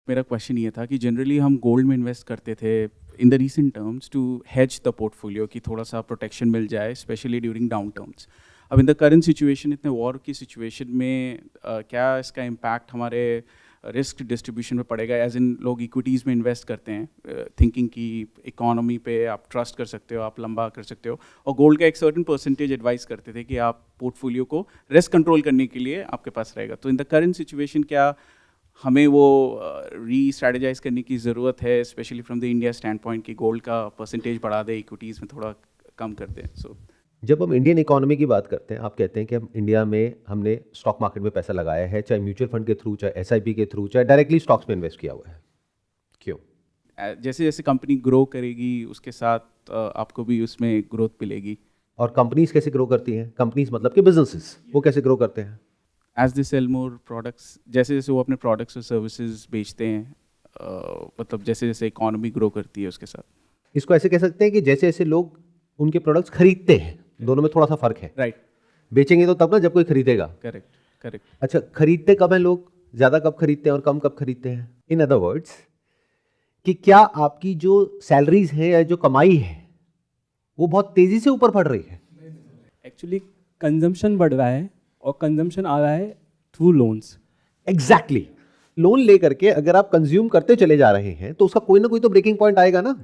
मेरा क्वेश्चन ये था कि जनरली हम गोल्ड में इन्वेस्ट करते थे in the recent terms to hedge the portfolio, कि थोड़ा सा प्रोटेक्शन मिल जाए स्पेशली ड्यूरिंग डाउन टर्म्स। अब इन द करंट सिचुएशन, इतने वॉर की सिचुएशन में क्या इसका इम्पैक्ट हमारे रिस्क डिस्ट्रीब्यूशन में पड़ेगा? एज इन लोग इक्विटीज़ में इन्वेस्ट करते हैं थिंकिंग कि इकोनॉमी पे आप ट्रस्ट कर सकते हो, आप लंबा कर सकते हो, और गोल्ड का एक सर्टेन परसेंटेज एडवाइस करते थे कि आप पोर्टफोलियो को रिस्क कंट्रोल करने के लिए आपके पास रहेगा। तो इन द करंट सिचुएशन क्या हमें वो री स्ट्रेटेजाइज करने की ज़रूरत है, specially from the India stand point, कि गोल्ड का परसेंटेज बढ़ा दे, इक्विटीज़ में थोड़ा कम कर दें? सो जब हम इंडियन इकोनॉमी की बात करते हैं, आप कहते हैं कि हम इंडिया में हमने स्टॉक मार्केट में पैसा लगाया है, चाहे म्यूचुअल फंड के थ्रू, चाहे एसआईपी के थ्रू, चाहे डायरेक्टली स्टॉक्स में इन्वेस्ट किया हुआ है। क्यों? जैसे जैसे कंपनी ग्रो करेगी उसके साथ आपको भी उसमें ग्रोथ मिलेगी। और कंपनीज कैसे ग्रो करती हैं? कंपनीज मतलब कि बिजनेसेस, वो कैसे ग्रो करते हैं? As they sell more products, जैसे जैसे वो अपने प्रोडक्ट्स और सर्विसेज बेचते हैं, मतलब जैसे जैसे इकोनॉमी ग्रो करती है उसके साथ। इसको ऐसे कह सकते हैं कि जैसे जैसे लोग उनके प्रोडक्ट्स खरीदते हैं, दोनों में थोड़ा सा फर्क है। राइट। बेचेंगे तो तब ना जब कोई खरीदेगा। Correct correct. अच्छा, खरीदते कब हैं लोग? ज़्यादा कब खरीदते हैं और कम कब खरीदते हैं? इन अदर वर्ड्स, कि क्या आपकी जो सैलरीज है या जो कमाई है वो बहुत तेजी से ऊपर बढ़ रही है? एक्चुअली कंजम्पशन बढ़ रहा है और कंजम्पशन आ रहा है थ्रू लोन्स। एग्जैक्टली। लोन लेकर के अगर आप कंज्यूम करते चले जा रहे हैं तो उसका कोई ना कोई तो ब्रेकिंग पॉइंट आएगा ना,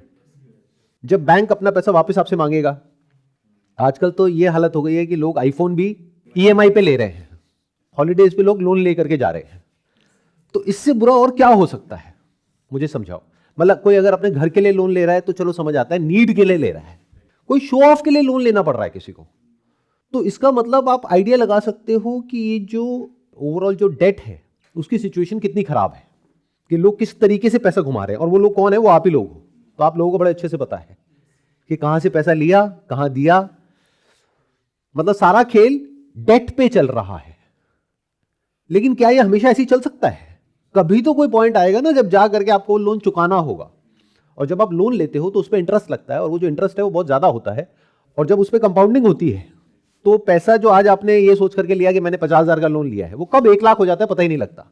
जब बैंक अपना पैसा वापस आपसे मांगेगा। आजकल तो ये हालत हो गई है कि लोग आईफोन भी ईएमआई पे ले रहे हैं, हॉलीडेज पे लोग लोन लेकर के जा रहे हैं। तो इससे बुरा और क्या हो सकता है? मुझे समझाओ। मतलब कोई अगर अपने घर के लिए लोन ले रहा है तो चलो समझ आता है, नीड के लिए ले रहा है। कोई शो ऑफ के लिए लोन लेना पड़ रहा है किसी को, तो इसका मतलब आप आइडिया लगा सकते हो कि ये जो ओवरऑल जो डेट है उसकी सिचुएशन कितनी खराब है, कि लोग किस तरीके से पैसा घुमा रहे हैं। और वो लोग कौन है? वो आप ही लोग हो। तो आप लोगों को बड़े अच्छे से पता है कि कहां से पैसा लिया, कहां दिया। मतलब सारा खेल डेट पे चल रहा है। लेकिन क्या ये हमेशा ऐसे ही चल सकता है? कभी तो कोई पॉइंट आएगा ना जब जा करके आपको लोन चुकाना होगा। और जब आप लोन लेते हो तो उस पर इंटरेस्ट लगता है, और वो जो इंटरेस्ट है वो बहुत ज्यादा होता है। और जब उस पर कंपाउंडिंग होती है तो पैसा जो आज आपने ये सोच करके लिया कि मैंने 50,000 का लोन लिया है, वो कब 1 लाख हो जाता है पता ही नहीं लगता।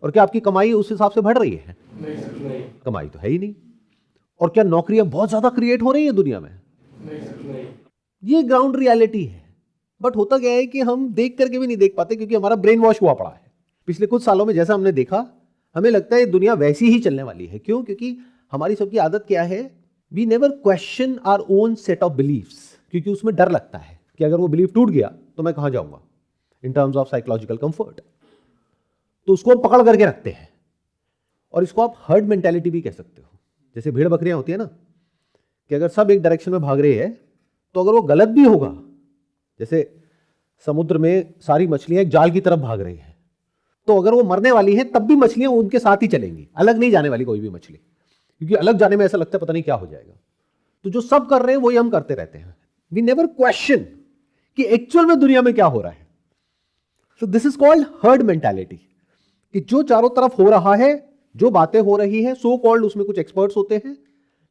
और क्या आपकी कमाई उस हिसाब से बढ़ रही है? नहीं। कमाई तो है ही नहीं। और क्या नौकरियां बहुत ज्यादा क्रिएट हो रही है दुनिया में? नहीं। ये ग्राउंड रियलिटी है। बट होता क्या है कि हम देख करके भी नहीं देख पाते, क्योंकि हमारा ब्रेन वॉश हुआ पड़ा है। पिछले कुछ सालों में जैसा हमने देखा, हमें लगता है दुनिया वैसी ही चलने वाली है। क्यों? क्योंकि हमारी सबकी आदत क्या है? We never question our own set of beliefs, क्योंकि उसमें डर लगता है कि अगर वो बिलीफ टूट गया तो मैं कहां जाऊंगा in terms of psychological comfort. तो उसको हम पकड़ करके रखते हैं। और इसको आप हर्ड मेंटेलिटी भी कह सकते हो। जैसे भेड़ बकरियां होती है ना, कि अगर सब एक डायरेक्शन में भाग रहे हैं तो अगर वो गलत भी होगा, जैसे समुद्र में सारी मछलियां एक जाल की तरफ भाग रही हैं, तो अगर वो मरने वाली हैं तब भी मछलियां उनके साथ ही चलेंगी, अलग नहीं जाने वाली कोई भी मछली, क्योंकि अलग जाने में ऐसा लगता है पता नहीं क्या हो जाएगा। तो जो सब कर रहे हैं वही हम करते रहते हैं। वी नेवर क्वेश्चन कि एक्चुअल में दुनिया में क्या हो रहा है। So this is called herd mentality, कि जो चारों तरफ हो रहा है, जो बातें हो रही है, सो कॉल्ड उसमें कुछ एक्सपर्ट्स होते हैं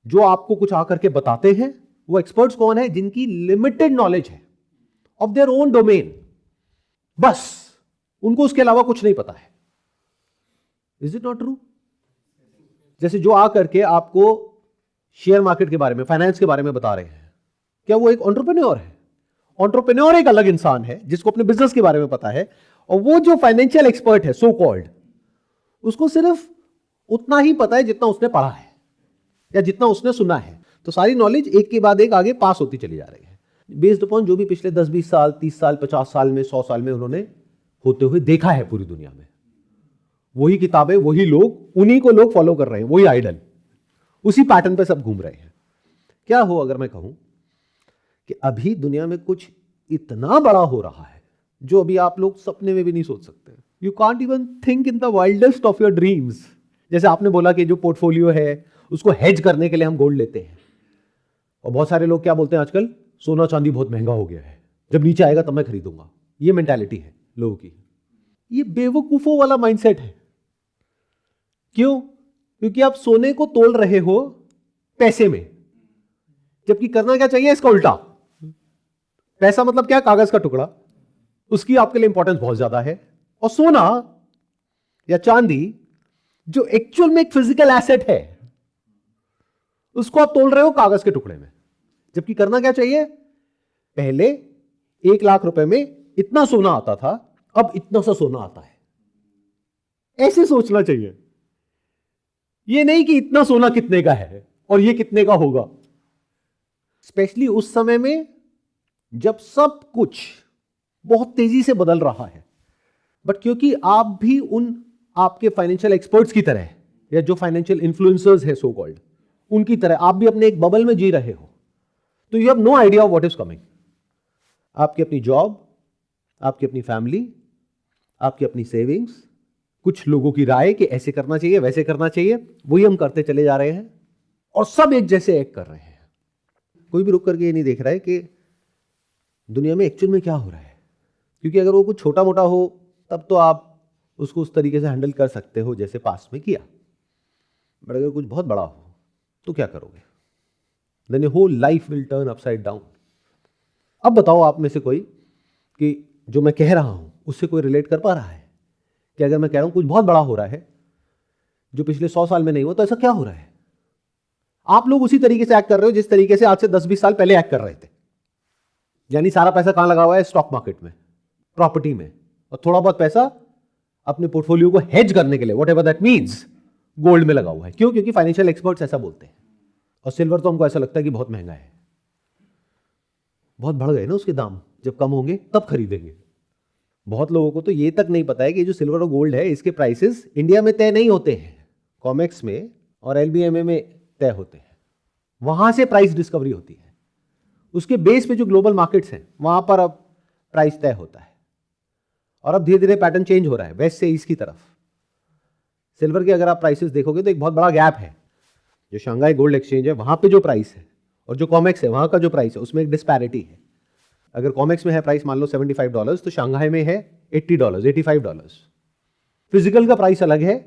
जो आपको कुछ आकर के बताते हैं। वो एक्सपर्ट्स कौन है? जिनकी लिमिटेड नॉलेज है ऑफ देयर ओन डोमेन, बस उनको उसके अलावा कुछ नहीं पता है। Is it not true? जैसे जो आकर के आपको शेयर मार्केट के बारे में, फाइनेंस के बारे में बता रहे हैं, क्या वो एक एंटरप्रेन्योर है? एंटरप्रेन्योर एक अलग इंसान है जिसको अपने बिजनेस के बारे में पता है, और वो जो फाइनेंशियल एक्सपर्ट है सो कॉल्ड, उसको सिर्फ उतना ही पता है जितना उसने पढ़ा है या जितना उसने सुना है। तो सारी नॉलेज एक के बाद एक आगे पास होती चली जा रही है, बेस्ड अपॉन जो भी पिछले 10-20 साल, 30 साल, 50 साल में, 100 साल में उन्होंने होते हुए देखा है पूरी दुनिया में। वही किताबें, वही लोग, उन्हीं को लोग फॉलो कर रहे हैं, वही आइडल, उसी पैटर्न पे सब घूम रहे हैं। क्या हो अगर मैं कहूं कि अभी दुनिया में कुछ इतना बड़ा हो रहा है जो अभी आप लोग सपने में भी नहीं सोच सकते। You can't even think in the wildest of your dreams. जैसे आपने बोला कि जो पोर्टफोलियो है उसको हेज करने के लिए हम गोल्ड लेते हैं, और बहुत सारे लोग क्या बोलते हैं आजकल? सोना चांदी बहुत महंगा हो गया है, जब नीचे आएगा तब मैं खरीदूंगा। ये मेंटालिटी है लोगों की। ये बेवकूफों वाला माइंडसेट है। क्यों? क्योंकि आप सोने को तोल रहे हो पैसे में, जबकि करना क्या चाहिए इसका उल्टा। पैसा मतलब क्या? कागज का टुकड़ा, उसकी आपके लिए इंपॉर्टेंस बहुत ज्यादा है। और सोना या चांदी जो एक्चुअल में एक फिजिकल एसेट है उसको आप तोल रहे हो कागज के टुकड़े में। जबकि करना क्या चाहिए, पहले 1 लाख रुपए में इतना सोना आता था, अब इतना सा सोना आता है। ऐसे सोचना चाहिए, ये नहीं कि इतना सोना कितने का है और ये कितने का होगा। स्पेशली उस समय में जब सब कुछ बहुत तेजी से बदल रहा है। बट क्योंकि आप भी उन आपके फाइनेंशियल एक्सपर्ट्स की तरह या जो फाइनेंशियल इन्फ्लुएंसर्स है सो कॉल्ड, उनकी तरह आप भी अपने एक बबल में जी रहे हो, तो you have no idea of what is coming. आपकी अपनी जॉब, आपकी अपनी फैमिली, आपकी अपनी सेविंग्स, कुछ लोगों की राय कि ऐसे करना चाहिए वैसे करना चाहिए, वही हम करते चले जा रहे हैं और सब एक जैसे एक्ट कर रहे हैं। कोई भी रुक करके ये नहीं देख रहा है कि दुनिया में एक्चुअल में क्या हो रहा है। क्योंकि अगर वो कुछ छोटा मोटा हो तब तो आप उसको उस तरीके से हैंडल कर सकते हो जैसे पास्ट में किया, बट अगर कुछ बहुत बड़ा हो तो क्या करोगे? Then your whole life will turn upside down. अब बताओ आप में से कोई कि जो मैं कह रहा हूं उससे कोई रिलेट कर पा रहा है कि अगर मैं कह रहा हूं कुछ बहुत बड़ा हो रहा है जो पिछले 100 साल में नहीं हुआ, तो ऐसा क्या हो रहा है? आप लोग उसी तरीके से एक्ट कर रहे हो जिस तरीके से आज से 10-20 साल पहले एक्ट कर रहे थे। यानी सारा पैसा कहां लगा हुआ है? स्टॉक मार्केट में, प्रॉपर्टी में, और थोड़ा बहुत पैसा अपने पोर्टफोलियो को हेज करने के लिए, व्हाटएवर दैट मींस, गोल्ड में लगा हुआ है। क्यों? क्योंकि फाइनेंशियल एक्सपर्ट्स ऐसा बोलते हैं। और सिल्वर तो हमको ऐसा लगता है कि बहुत महंगा है, बहुत बढ़ गए ना उसके दाम, जब कम होंगे तब खरीदेंगे। बहुत लोगों को तो ये तक नहीं पता है कि जो सिल्वर और गोल्ड है इसके प्राइसेस इंडिया में तय नहीं होते हैं, कॉमेक्स में और एलबीएमए में तय होते हैं। वहां से प्राइस डिस्कवरी होती है, उसके बेस पे जो ग्लोबल मार्केट्स हैं वहां पर अब प्राइस तय होता है। और अब धीरे धीरे पैटर्न चेंज हो रहा है वेस्ट से ईस्ट की तरफ। सिल्वर के अगर आप प्राइसेस देखोगे तो एक बहुत बड़ा गैप है। जो शंघाई गोल्ड एक्सचेंज है वहां पे जो प्राइस है और जो कॉमेक्स है वहां का जो प्राइस है उसमें एक डिस्पैरिटी है। अगर कॉमेक्स में है प्राइस मान लो $75 तो शंघाई में है $80, $85। फिजिकल का प्राइस अलग है,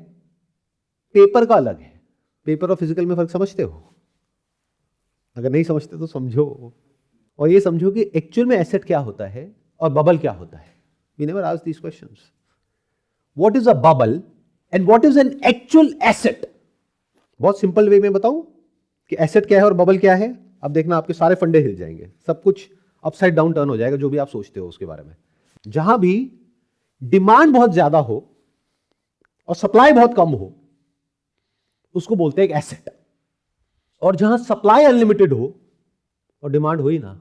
पेपर का अलग है। पेपर और फिजिकल में फर्क समझते हो? अगर नहीं समझते तो समझो, और ये समझो कि एक्चुअल में एसेट क्या होता है और बबल क्या होता है। We never ask these questions. What is a bubble and what is an actual asset? बहुत सिंपल वे में बताऊं कि एसेट क्या है और बबल क्या है। अब देखना आपके सारे फंडे हिल जाएंगे, सब कुछ अपसाइड डाउन टर्न हो जाएगा जो भी आप सोचते हो उसके बारे में। जहां भी डिमांड बहुत ज्यादा हो और सप्लाई बहुत कम हो उसको बोलते हैं एक एसेट। और जहां सप्लाई अनलिमिटेड हो और डिमांड हो ही ना,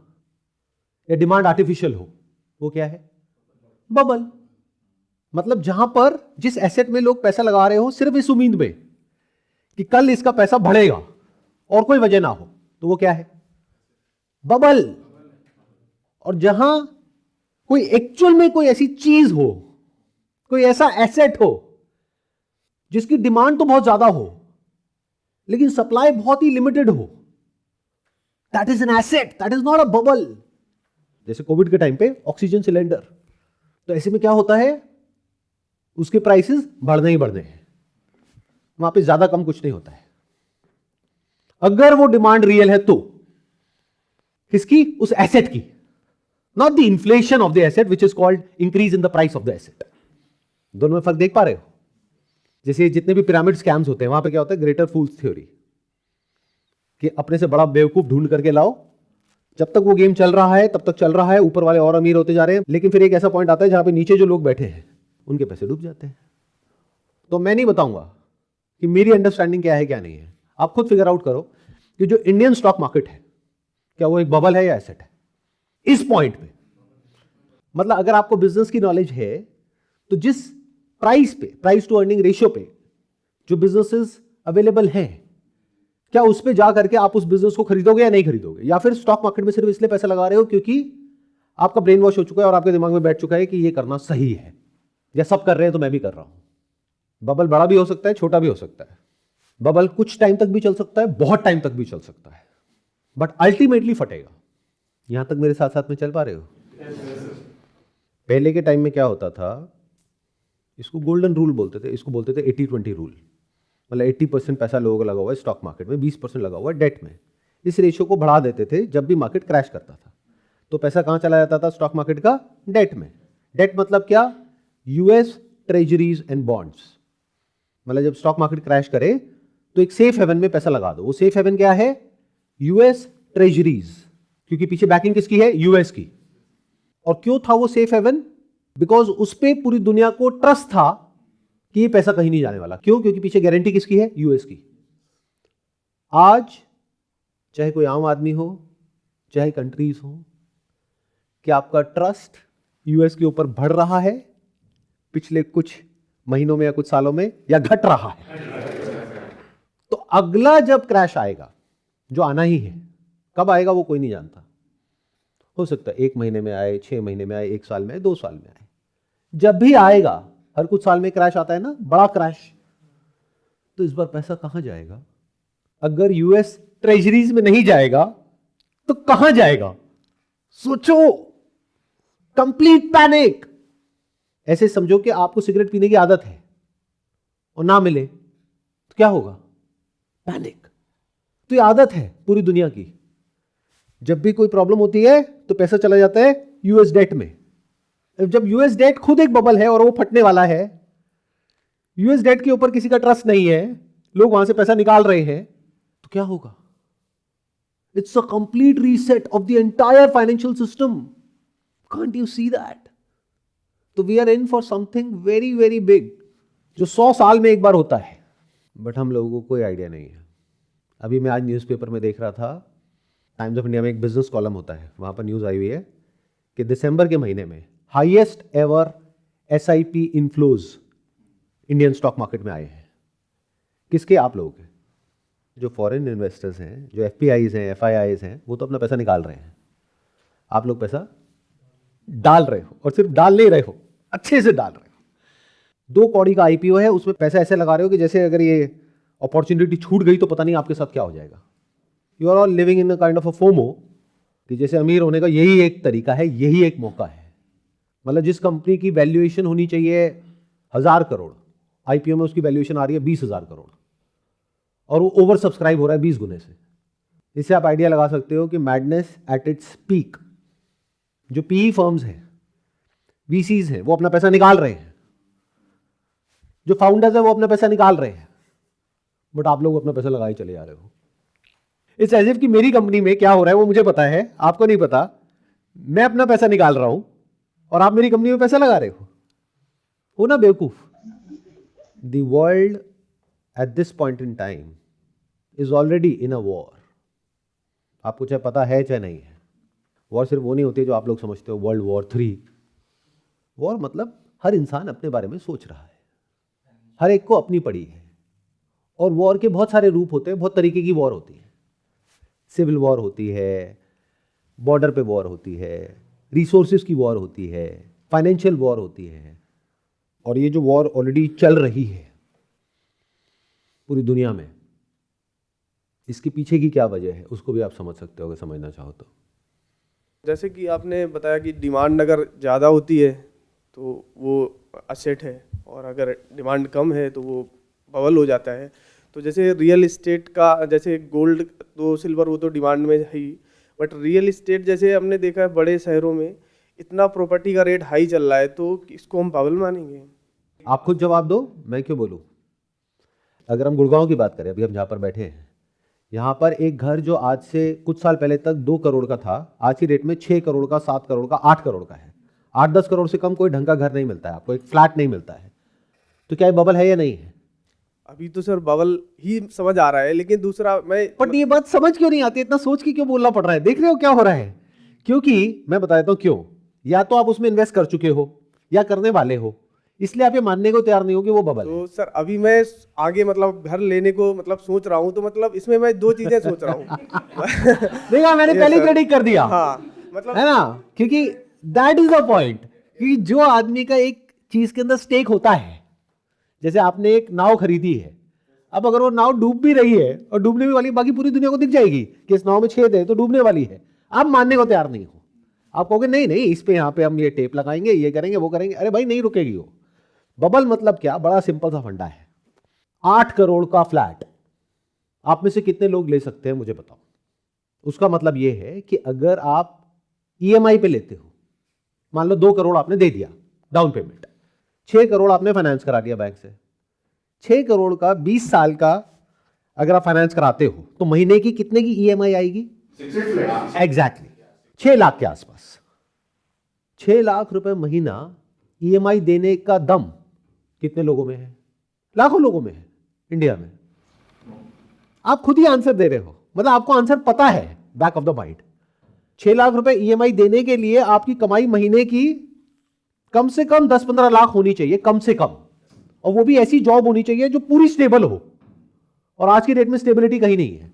या डिमांड आर्टिफिशियल हो, वो क्या है? बबल। मतलब जहां पर जिस एसेट में लोग पैसा लगा रहे हो सिर्फ इस उम्मीद में कि कल इसका पैसा बढ़ेगा और कोई वजह ना हो, तो वो क्या है? बबल। और जहां कोई एक्चुअल में कोई ऐसी चीज हो, कोई ऐसा एसेट हो जिसकी डिमांड तो बहुत ज्यादा हो लेकिन सप्लाई बहुत ही लिमिटेड हो, that is an asset, that is not a bubble. जैसे कोविड के टाइम पे ऑक्सीजन सिलेंडर, तो ऐसे में क्या होता है? उसके प्राइसेस बढ़ने ही बढ़ने हैं, वहां पे ज्यादा कम कुछ नहीं होता है। अगर वो डिमांड रियल है तो किसकी? उस एसेट की, not the inflation of the asset which is called increase in the price of the asset. दोनों में फर्क देख पा रहे हो? जैसे जितने भी पिरामिड स्कैम्स होते हैं वहां पे क्या होता है? ग्रेटर फूल्स थ्योरी, कि अपने से बड़ा बेवकूफ ढूंढ करके लाओ, जब तक वो गेम चल रहा है तब तक चल रहा है, ऊपर वाले और अमीर होते जा रहे हैं, लेकिन फिर एक ऐसा पॉइंट आता है जहां पे नीचे जो लोग बैठे हैं उनके पैसे डूब जाते हैं। तो मैं नहीं बताऊंगा कि मेरी अंडरस्टैंडिंग क्या है क्या नहीं है, आप खुद फिगर आउट करो कि जो इंडियन स्टॉक मार्केट है क्या वो एक बबल है या एसेट है इस पॉइंट पे। मतलब अगर आपको बिजनेस की नॉलेज है तो जिस प्राइस पे, प्राइस टू अर्निंग रेशियो पे जो बिजनेसेस अवेलेबल हैं, क्या उस पे जा करके आप उस बिजनेस को खरीदोगे या नहीं खरीदोगे? या फिर स्टॉक मार्केट में सिर्फ इसलिए पैसा लगा रहे हो क्योंकि आपका ब्रेन वॉश हो चुका है और आपके दिमाग में बैठ चुका है कि ये करना सही है, या सब कर रहे हैं तो मैं भी कर रहा हूं। बबल बड़ा भी हो सकता है, छोटा भी हो सकता है। बबल कुछ टाइम तक भी चल सकता है, बहुत टाइम तक भी चल सकता है, बट अल्टीमेटली फटेगा। यहां तक मेरे साथ साथ में चल पा रहे हो? पहले के टाइम में क्या होता था, इसको गोल्डन रूल बोलते थे, इसको बोलते थे 80-20 रूल। मतलब 80% पैसा लोगों का लगा हुआ है स्टॉक मार्केट में, 20% लगा हुआ है डेट में। इस रेशियो को बढ़ा देते थे जब भी मार्केट क्रैश करता था, तो पैसा कहां चला जाता था स्टॉक मार्केट का? डेट में। डेट मतलब क्या? US treasuries and bonds. मतलब जब स्टॉक मार्केट क्रैश करे तो एक सेफ हेवन में पैसा लगा दो। वो सेफ हेवन क्या है? यूएस ट्रेजरीज, क्योंकि पीछे बैकिंग किसकी है? यूएस की। और क्यों था वो सेफ हेवन? बिकॉज उस पे पूरी दुनिया को ट्रस्ट था कि ये पैसा कहीं नहीं जाने वाला। क्यों? क्योंकि पीछे गारंटी किसकी है? यूएस की। आज चाहे कोई आम आदमी हो, चाहे कंट्रीज हो, क्या आपका ट्रस्ट यूएस के ऊपर बढ़ रहा है पिछले कुछ महीनों में या कुछ सालों में, या घट रहा है? तो अगला जब क्रैश आएगा, जो आना ही है, कब आएगा वो कोई नहीं जानता। हो सकता है 1 महीने में आए, 6 महीने में आए, 1 साल में आए, 2 साल में आए। जब भी आएगा, हर कुछ साल में क्रैश आता है ना, बड़ा क्रैश, तो इस बार पैसा कहां जाएगा? अगर यूएस ट्रेजरीज में नहीं जाएगा तो कहां जाएगा? सोचो, कंप्लीट पैनिक। ऐसे समझो कि आपको सिगरेट पीने की आदत है और ना मिले तो क्या होगा? पैनिक। तो ये आदत है पूरी दुनिया की। जब भी कोई प्रॉब्लम होती है तो पैसा चला जाता है यूएस डेट में। जब यूएस डेट खुद एक बबल है और वो फटने वाला है, यूएस डेट के ऊपर किसी का ट्रस्ट नहीं है, लोग वहां से पैसा निकाल रहे हैं, तो क्या होगा? It's a complete reset of the entire financial system. Can't you see that? तो we are in for something very very big, जो 100 साल में एक बार होता है, बट हम लोगों को कोई आइडिया नहीं है। अभी मैं आज न्यूज़पेपर में देख रहा था, टाइम्स ऑफ इंडिया में एक बिजनेस कॉलम होता है, वहां पर न्यूज़ आई हुई है कि दिसंबर के महीने में highest ever SIP inflows Indian stock market में आए हैं। किसके? आप लोगों के। जो फॉरेन इन्वेस्टर्स हैं, जो एफपीआईज हैं, एफआईआईज हैं, वो तो अपना पैसा निकाल रहे हैं। आप लोग पैसा डाल रहे हो, और सिर्फ डाल नहीं रहे हो, अच्छे से डाल रहे हो। 2 कौड़ी का आईपीओ है, उसमें पैसा ऐसे लगा रहे हो कि जैसे अगर ये अपॉर्चुनिटी छूट गई तो पता नहीं आपके साथ क्या हो जाएगा। You are all living in a kind of a FOMO, कि जैसे अमीर होने का यही एक तरीका है, यही एक मौका है। मतलब जिस कंपनी की वैल्यूएशन होनी चाहिए 1000 करोड़, आईपीओ में उसकी वैल्यूएशन आ रही है 20,000 करोड़, और वो ओवर सब्सक्राइब हो रहा है 20 गुने से। इससे आप आइडिया लगा सकते हो कि मैडनेस एट इट्स पीक। जो पीई फर्म्स हैं, वीसीज हैं, वो अपना पैसा निकाल रहे हैं, जो फाउंडर्स हैं वो अपना पैसा निकाल रहे हैं, बट आप लोग अपना पैसा लगाए चले जा रहे हो। इट्स एज इफ कि मेरी कंपनी में क्या हो रहा है वो मुझे पता है, आपको नहीं पता। मैं अपना पैसा निकाल रहा हूं और आप मेरी कंपनी में पैसा लगा रहे हो ना बेवकूफ। The world at this point in time is already in a war. आपको चाहे पता है चाहे नहीं है। वॉर सिर्फ वो नहीं होती है जो आप लोग समझते हो, वर्ल्ड वॉर 3। वॉर मतलब हर इंसान अपने बारे में सोच रहा है, हर एक को अपनी पड़ी है। और वॉर के बहुत सारे रूप होते हैं, बहुत तरीके की वॉर होती है। सिविल वॉर होती है, बॉर्डर पे वॉर होती है, रिसोर्सेज की वॉर होती है, फाइनेंशियल वॉर होती है। और ये जो वॉर ऑलरेडी चल रही है पूरी दुनिया में, इसके पीछे की क्या वजह है उसको भी आप समझ सकते हो अगर समझना चाहो तो। जैसे कि आपने बताया कि डिमांड अगर ज़्यादा होती है तो वो असेट है, और अगर डिमांड कम है तो वो बबल हो जाता है। तो जैसे रियल इस्टेट का, जैसे गोल्ड तो सिल्वर वो तो डिमांड में है ही, बट रियल इस्टेट जैसे हमने देखा है बड़े शहरों में इतना प्रॉपर्टी का रेट हाई चल रहा है, तो इसको हम बबल मानेंगे? आप खुद जवाब दो, मैं क्यों बोलूं। अगर हम गुड़गांव की बात करें, अभी हम जहाँ पर बैठे हैं, यहाँ पर एक घर जो आज से कुछ साल पहले तक 2 करोड़ का था, आज की डेट में 6 करोड़ का, 7 करोड़ का, 8 करोड़ का है। 8-10 करोड़ से कम कोई ढंग का घर नहीं मिलता है आपको, एक फ्लैट नहीं मिलता है। तो क्या ये बबल है या नहीं है? अभी तो सर बबल ही समझ आ रहा है, लेकिन दूसरा मैं बट ये बात समझ क्यों नहीं आती? इतना सोच के क्यों बोलना पड़ रहा है? देख रहे हो क्या हो रहा है? क्योंकि मैं बता देता हूं क्यों। या तो आप उसमें इन्वेस्ट कर चुके हो या करने वाले हो, इसलिए आप ये मानने को तैयार नहीं हो कि वो बबल है। तो सर अभी मैं आगे मतलब घर लेने को मतलब सोच रहा हूँ, तो मतलब इसमें मैं 2 चीजें सोच रहा हूँ। देखा, मैंने ये पहले सर। प्रेडिक्ट कर दिया। हाँ, मतलब है ना, क्योंकि दैट इज द पॉइंट कि जो आदमी का एक चीज के अंदर स्टेक होता है, जैसे आपने एक नाव खरीदी है, अब अगर वो नाव डूब भी रही है और डूबने भी वाली है, बाकी पूरी दुनिया को दिख जाएगी कि इस नाव में छेद है तो डूबने वाली है, आप मानने को तैयार नहीं हो। आप कहोगे नहीं नहीं, इस पे यहाँ पे हम ये टेप लगाएंगे, ये करेंगे, वो करेंगे। अरे भाई नहीं रुकेगी वो। बबल मतलब क्या? बड़ा सिंपल सा फंडा है। 8 करोड़ का फ्लैट आप में से कितने लोग ले सकते हैं मुझे बताओ। उसका मतलब ये है कि अगर आप ईएमआई पे लेते हो, मान लो 2 करोड़ आपने दे दिया डाउन पेमेंट, 6 करोड़ आपने फाइनेंस करा दिया बैंक से, 6 करोड़ का 20 साल का अगर आप फाइनेंस कराते हो तो महीने की कितने की ईएमआई आएगी? एग्जैक्टली 6 लाख के आसपास। 6 लाख रुपए महीना ईएमआई देने का दम कितने लोगों में है? लाखों लोगों में है इंडिया में। आप खुद ही आंसर दे रहे हो, मतलब आपको आंसर पता है back of the mind. 6 lakh रुपए ईएमआई देने के लिए आपकी कमाई महीने की कम से कम 10-15 लाख होनी चाहिए, कम से कम, और वो भी ऐसी जॉब होनी चाहिए जो पूरी स्टेबल हो, और आज की डेट में स्टेबिलिटी कहीं नहीं है।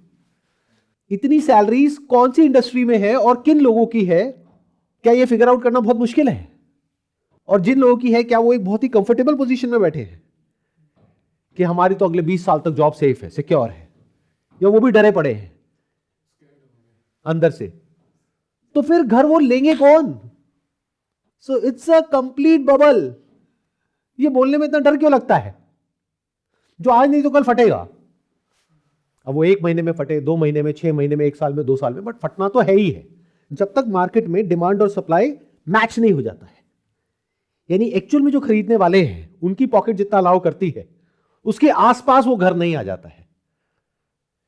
इतनी सैलरीज कौन सी इंडस्ट्री में है और किन लोगों की है, क्या यह फिगर आउट करना बहुत मुश्किल है? और जिन लोगों की है, क्या वो एक बहुत ही कंफर्टेबल पोजीशन में बैठे हैं कि हमारी तो अगले 20 साल तक जॉब सेफ है, सिक्योर है, या वो भी डरे पड़े हैं अंदर से? तो फिर घर वो लेंगे कौन? So it's a complete bubble. ये बोलने में इतना डर क्यों लगता है? जो आज नहीं तो कल फटेगा। अब वो 1 महीने में फटे, 2 महीने में, 6 महीने में, 1 साल में, 2 साल में, बट फटना तो है ही है जब तक मार्केट में डिमांड और सप्लाई मैच नहीं हो जाता है। यानी एक्चुअल में जो खरीदने वाले हैं उनकी पॉकेट जितना अलाउ करती है उसके आसपास वो घर नहीं आ जाता है,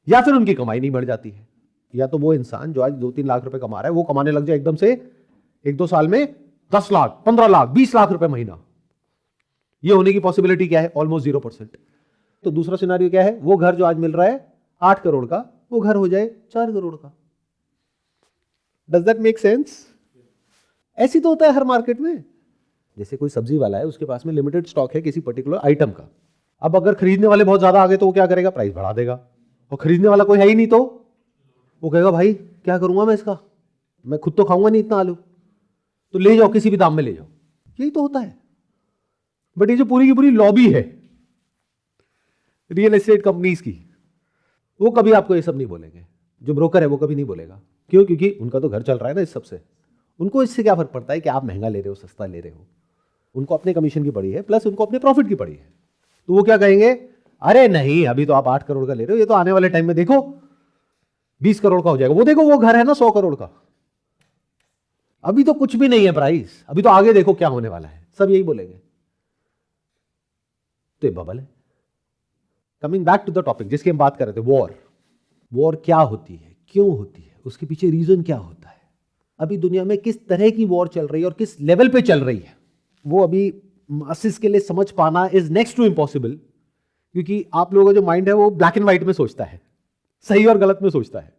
या फिर उनकी कमाई नहीं बढ़ जाती है। या तो वो इंसान जो आज 2-3 लाख रुपए कमा रहा है वो कमाने लग जाए एकदम से 1-2 साल में 10 लाख, 15 लाख, 20 लाख रुपए महीना। ये होने की पॉसिबिलिटी क्या है? ऑलमोस्ट 0%। तो दूसरा सिनेरियो क्या है? वो घर जो आज मिल रहा है 8 करोड़ का, वो घर हो जाए 4 करोड़ का। Does that make sense? ऐसी तो होता है हर मार्केट में। जैसे कोई सब्जी वाला है, उसके पास में लिमिटेड स्टॉक है किसी पर्टिकुलर आइटम का। अब अगर खरीदने वाले बहुत ज्यादा आ गए तो वो क्या करेगा? प्राइस बढ़ा देगा। और खरीदने वाला कोई है ही नहीं तो वो कहेगा भाई क्या करूंगा मैं इसका, मैं खुद तो खाऊंगा नहीं इतना आलू, तो ले जाओ, किसी भी दाम में ले जाओ। यही तो होता है। बट ये जो पूरी की पूरी लॉबी है रियल एस्टेट कंपनीज की, वो कभी आपको ये सब नहीं बोलेंगे। जो ब्रोकर है वो कभी नहीं बोलेगा। क्यों? क्योंकि उनका तो घर चल रहा है ना इस सबसे। उनको इससे क्या फर्क पड़ता है कि आप महंगा ले रहे हो, सस्ता ले रहे हो? उनको अपने कमीशन की पड़ी है, प्लस उनको अपने प्रॉफिट की पड़ी है। तो वो क्या कहेंगे? अरे नहीं, अभी तो आप 8 करोड़ का ले रहे हो, ये तो आने वाले टाइम में देखो 20 करोड़ का हो जाएगा। वो देखो वो घर है ना 100 करोड़ का, अभी तो कुछ भी नहीं है प्राइस, अभी तो आगे देखो क्या होने वाला है। सब यही बोलेंगे। तो ये बबल है। Coming back to the topic जिसकी हम बात कर रहे थे, वॉर। वॉर क्या होती है, क्यों होती है, उसके पीछे रीजन क्या होता है, अभी दुनिया में किस तरह की वॉर चल रही है और किस लेवल पे चल रही है, वो अभी मासेस के लिए समझ पाना इज नेक्स्ट टू इम्पॉसिबल। क्योंकि आप लोगों का जो माइंड है वो ब्लैक एंड व्हाइट में सोचता है, सही और गलत में सोचता है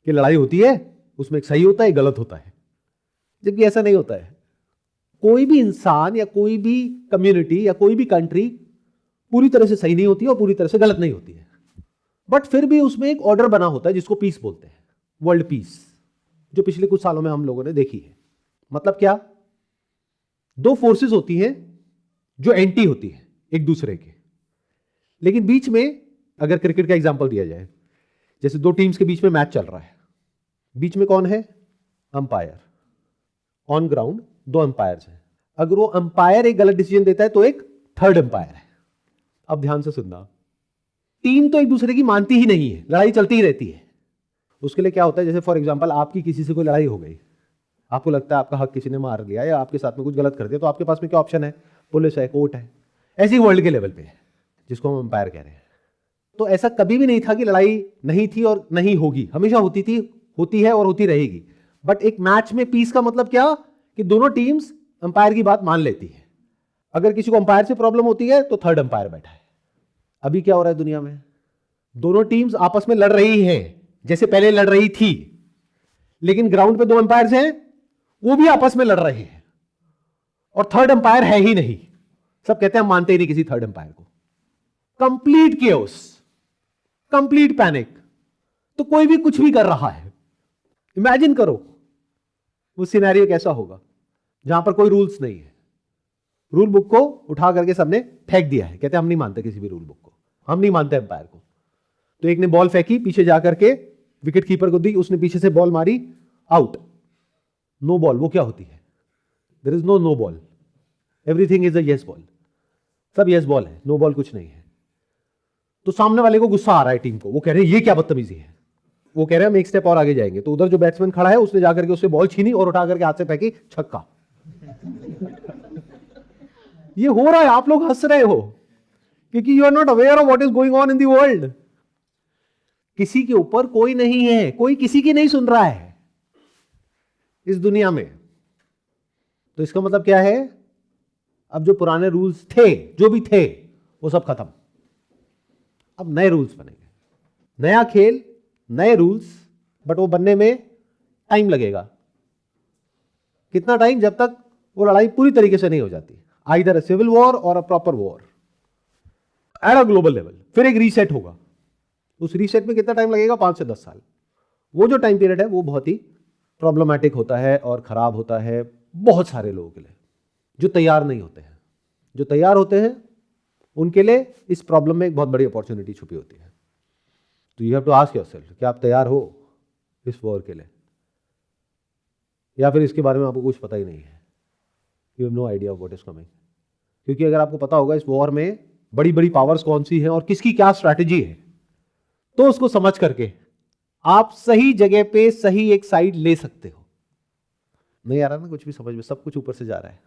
कि लड़ाई होती है उसमें एक सही होता है, एक गलत होता है, जबकि ऐसा नहीं होता है। कोई भी इंसान या कोई भी कम्युनिटी या कोई भी कंट्री पूरी तरह से सही नहीं होती है और पूरी तरह से गलत नहीं होती है, बट फिर भी उसमें एक ऑर्डर बना होता है जिसको पीस बोलते हैं, वर्ल्ड पीस, जो पिछले कुछ सालों में हम लोगों ने देखी है। मतलब क्या? 2 फोर्सेस होती हैं जो एंटी होती है एक दूसरे के, लेकिन बीच में, अगर क्रिकेट का एग्जांपल दिया जाए, जैसे 2 टीम्स के बीच में मैच चल रहा है, बीच में कौन है? अंपायर। ऑन ग्राउंड 2 अंपायर्स हैं। अगर वो अंपायर एक गलत डिसीजन देता है तो एक थर्ड अंपायर है। अब ध्यान से सुनना, टीम तो एक दूसरे की मानती ही नहीं है, लड़ाई चलती ही रहती है। उसके लिए क्या होता है? जैसे फॉर एग्जांपल आपकी किसी से कोई लड़ाई हो गई, आपको लगता है आपका हक किसी ने मार लिया या आपके साथ में कुछ गलत कर दिया, तो आपके पास में क्या ऑप्शन है? पुलिस है, कोर्ट है। ऐसी वर्ल्ड के लेवल पे है जिसको हम अंपायर कह रहे हैं। तो ऐसा कभी भी नहीं था कि लड़ाई नहीं थी और नहीं होगी, हमेशा होती थी, होती है और होती रहेगी। बट एक मैच में पीस का मतलब क्या? कि दोनों टीम्स अंपायर की बात मान लेती है। अगर किसी को अंपायर से प्रॉब्लम होती है तो थर्ड अंपायर बैठा है। अभी क्या हो रहा है दुनिया में? दोनों टीम्स आपस में लड़ रही हैं जैसे पहले लड़ रही थी, लेकिन ग्राउंड पे 2 अंपायर्स हैं, वो भी आपस में लड़ रहे हैं और थर्ड अंपायर है ही नहीं। सब कहते हैं हम मानते ही नहीं किसी थर्ड अंपायर को। Complete chaos, complete panic. तो कोई भी कुछ भी कर रहा है। इमेजिन करो वो सिनेरियो कैसा होगा जहां पर कोई रूल्स नहीं है। रूल बुक को उठा करके सबने फेंक दिया है, कहते हैं हम नहीं मानते किसी भी रूल बुक को, हम नहीं मानते अंपायर को। तो एक ने बॉल फेंकी, पीछे जाकर के विकेट कीपर को दी, उसने पीछे से बॉल मारी, आउट, नो बॉल। वो क्या होती है? There is no ball, everything is a yes ball. सब यस बॉल है, नो बॉल कुछ नहीं है। तो सामने वाले को गुस्सा आ रहा है टीम को, वो कह रहे हैं ये क्या बदतमीजी है। वो कह रहे हैं हम एक स्टेप और आगे जाएंगे। तो उधर जो बैट्समैन खड़ा है उसने जाकर के उससे बॉल छीनी और उठा करके हाथ से फेंकी, छक्का। ये हो रहा है, आप लोग हंस रहे हो। क्योंकि you are not aware of what is going on in the world. किसी के ऊपर कोई नहीं है, कोई किसी की नहीं सुन रहा है इस दुनिया में। तो इसका मतलब क्या है, अब जो पुराने रूल्स थे, जो भी थे, वो सब खत्म। अब नए रूल्स बनेंगे, नया खेल, नए रूल्स, बट वो बनने में टाइम लगेगा। कितना टाइम? जब तक वो लड़ाई पूरी तरीके से नहीं हो जाती, आइदर अ सिविल वॉर और a proper war at a global level. फिर एक रीसेट होगा। उस रीसेट में कितना टाइम लगेगा? 5 से 10 साल। वो जो टाइम पीरियड है वो बहुत ही प्रॉब्लमैटिक होता है और खराब होता है बहुत सारे लोगों के लिए जो तैयार नहीं होते हैं। जो तैयार होते हैं उनके लिए इस प्रॉब्लम में एक बहुत बड़ी अपॉर्चुनिटी छुपी होती है। तो you have to ask yourself, क्या आप तैयार हो इस वॉर के लिए, या फिर इसके बारे में आपको कुछ पता ही नहीं है? You have no idea of what is coming. क्योंकि अगर आपको पता होगा इस वॉर में बड़ी बड़ी पावर्स कौन सी हैं और किसकी क्या स्ट्रैटेजी है, तो उसको समझ करके आप सही जगह पे सही एक साइड ले सकते हो। नहीं आ रहा ना कुछ भी समझ में, सब कुछ ऊपर से जा रहा है।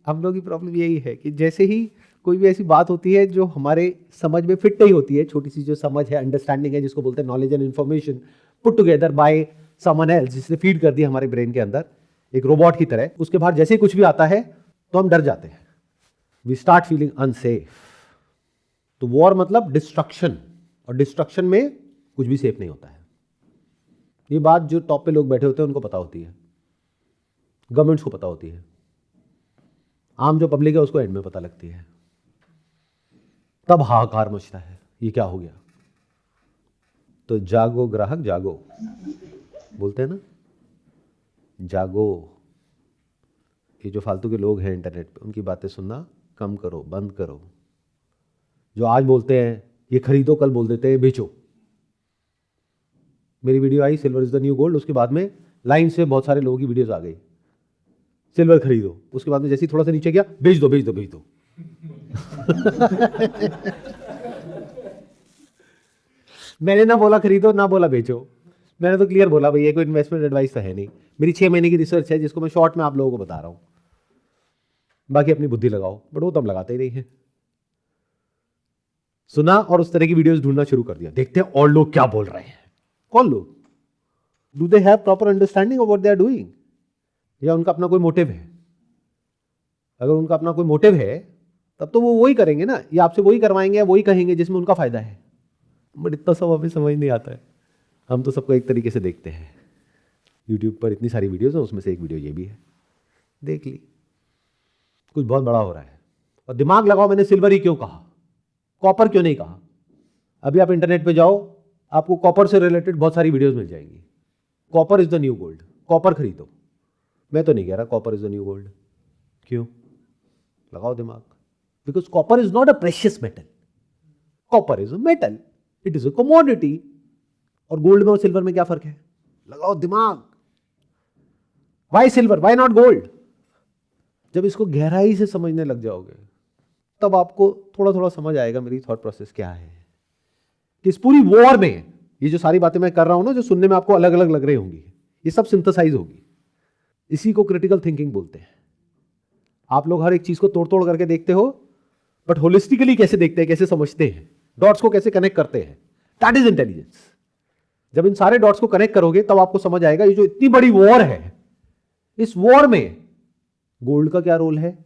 हम लोग की प्रॉब्लम यही है कि जैसे ही कोई भी ऐसी बात होती है जो हमारे समझ में फिट नहीं होती है, छोटी सी जो समझ है, अंडरस्टैंडिंग है, जिसको बोलते हैं knowledge and information put together by someone else, जिसने फीड कर दिया हमारे ब्रेन के अंदर एक रोबोट की तरह, उसके बाहर जैसे ही कुछ भी आता है तो हम डर जाते हैं। We start feeling unsafe. तो वॉर मतलब डिस्ट्रक्शन, और डिस्ट्रक्शन में कुछ भी सेफ नहीं होता है। ये बात जो टॉप पे लोग बैठे होते हैं उनको पता होती है, गवर्नमेंट्स को पता होती है, आम जो पब्लिक है उसको एंड में पता लगती है। तब हाहाकार मचता है, ये क्या हो गया। तो जागो ग्राहक जागो, बोलते हैं ना, जागो। ये जो फालतू के लोग हैं इंटरनेट पे, उनकी बातें सुनना कम करो, बंद करो। जो आज बोलते हैं ये खरीदो, कल बोल देते हैं बेचो। मेरी video I silver is the new gold, उसके बाद में लाइन से बहुत सारे लोगों की वीडियोस आ गई, सिल्वर खरीदो। उसके बाद में जैसे ही थोड़ा सा नीचे गया, बेच दो बेच दो बेच दो। मैंने ना बोला खरीदो, ना बोला बेचो, मैंने तो क्लियर बोला भाई ये कोई इन्वेस्टमेंट एडवाइस तो है नहीं। मेरी 6 महीने की रिसर्च है जिसको मैं शॉर्ट में आप लोगों को बता रहा हूं। बाकी अपनी बुद्धि लगाओ, बट वो तो हम लगाते ही नहीं है। सुना और उस तरह की वीडियोस ढूंढना शुरू कर दिया, देखते हैं और लोग क्या बोल रहे हैं। कौन लोग? Do they have proper understanding of what they are doing, या उनका अपना कोई मोटिव है? अगर उनका अपना कोई मोटिव है तब तो वो वही करेंगे ना, या आपसे वही करवाएंगे या वही कहेंगे जिसमें उनका फायदा है। बट इतना सब हमें समझ नहीं आता है। हम तो सबको एक तरीके से देखते हैं। यूट्यूब पर इतनी सारी वीडियोस हैं, उसमें से एक वीडियो ये भी है, देख ली। कुछ बहुत बड़ा हो रहा है और दिमाग लगाओ, मैंने सिल्वर ही क्यों कहा, कॉपर क्यों नहीं कहा? अभी आप इंटरनेट पे जाओ, आपको कॉपर से रिलेटेड बहुत सारी वीडियोस मिल जाएंगी। Copper is the new gold, copper खरीदो। मैं तो नहीं कह रहा copper is the new gold. क्यों? लगाओ दिमाग। Because copper is not a precious metal, copper is a metal, it is a commodity. और गोल्ड में और सिल्वर में क्या फर्क है? लगाओ दिमाग। Why silver, why not gold? जब इसको गहराई से समझने लग जाओगे तब आपको थोड़ा थोड़ा समझ आएगा मेरी थॉट प्रोसेस क्या है। कि इस पूरी वॉर में ये जो सारी बातें मैं कर रहा हूं ना, जो सुनने में आपको अलग अलग लग रही होंगी, ये सब सिंथेसाइज होगी। इसी को क्रिटिकल थिंकिंग बोलते हैं। आप लोग हर एक चीज को तोड़ तोड़ करके देखते हो, बट होलिस्टिकली कैसे देखते हैं, कैसे समझते हैं, डॉट्स को कैसे कनेक्ट करते हैं, दैट इज इंटेलिजेंस। जब इन सारे डॉट्स को कनेक्ट करोगे तब आपको समझ आएगा ये जो इतनी बड़ी वॉर है, इस वॉर में गोल्ड का क्या रोल है,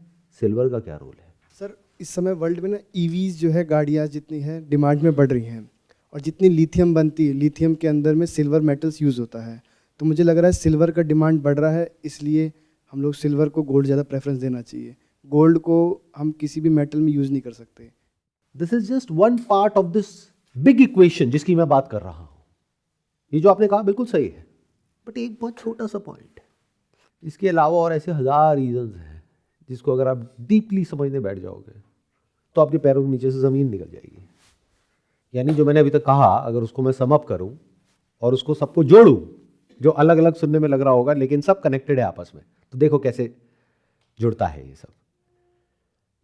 सिल्वर का क्या रोल है। सर, इस समय वर्ल्ड में ना ईवीज जो है, गाड़ियाँ जितनी हैं डिमांड में बढ़ रही हैं, और जितनी लिथियम बनती है, लिथियम के अंदर में सिल्वर मेटल्स यूज़ होता है। तो मुझे लग रहा है सिल्वर का डिमांड बढ़ रहा है, इसलिए हम लोग सिल्वर को गोल्ड ज़्यादा प्रेफरेंस देना चाहिए। गोल्ड को हम किसी भी मेटल में यूज़ नहीं कर सकते। This is just one part of this big equation जिसकी मैं बात कर रहा हूं। ये जो आपने कहा बिल्कुल सही है, बट एक बहुत छोटा सा पॉइंट है। इसके अलावा और ऐसे 1000 रीजंस हैं जिसको अगर आप डीपली समझने बैठ जाओगे तो आपके पैरों के नीचे से ज़मीन निकल जाएगी। यानी जो मैंने अभी तक कहा, अगर उसको मैं सम अप करूं और उसको सबको जोड़ूं, जो अलग अलग सुनने में लग रहा होगा लेकिन सब कनेक्टेड है आपस में, तो देखो कैसे जुड़ता है ये सब।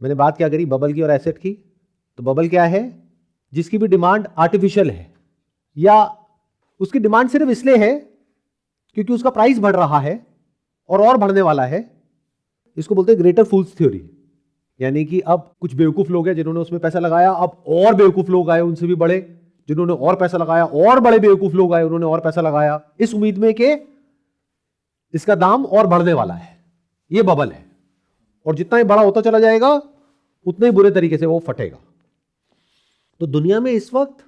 मैंने बात क्या करी बबल की और एसेट की, तो बबल क्या है? जिसकी भी डिमांड आर्टिफिशियल है, या उसकी डिमांड सिर्फ इसलिए है क्योंकि उसका प्राइस बढ़ रहा है और बढ़ने वाला है। इसको बोलते हैं ग्रेटर फूल्स थ्योरी। यानी कि अब कुछ बेवकूफ लोग हैं जिन्होंने उसमें पैसा लगाया, अब और बेवकूफ लोग आए उनसे भी बड़े जिन्होंने और पैसा लगाया, और बड़े बेवकूफ लोग आए उन्होंने और पैसा लगाया, इस उम्मीद में कि इसका दाम और बढ़ने वाला है। ये बबल है, और जितना ही बड़ा होता चला जाएगा उतने ही बुरे तरीके से वो फटेगा। तो दुनिया में इस वक्त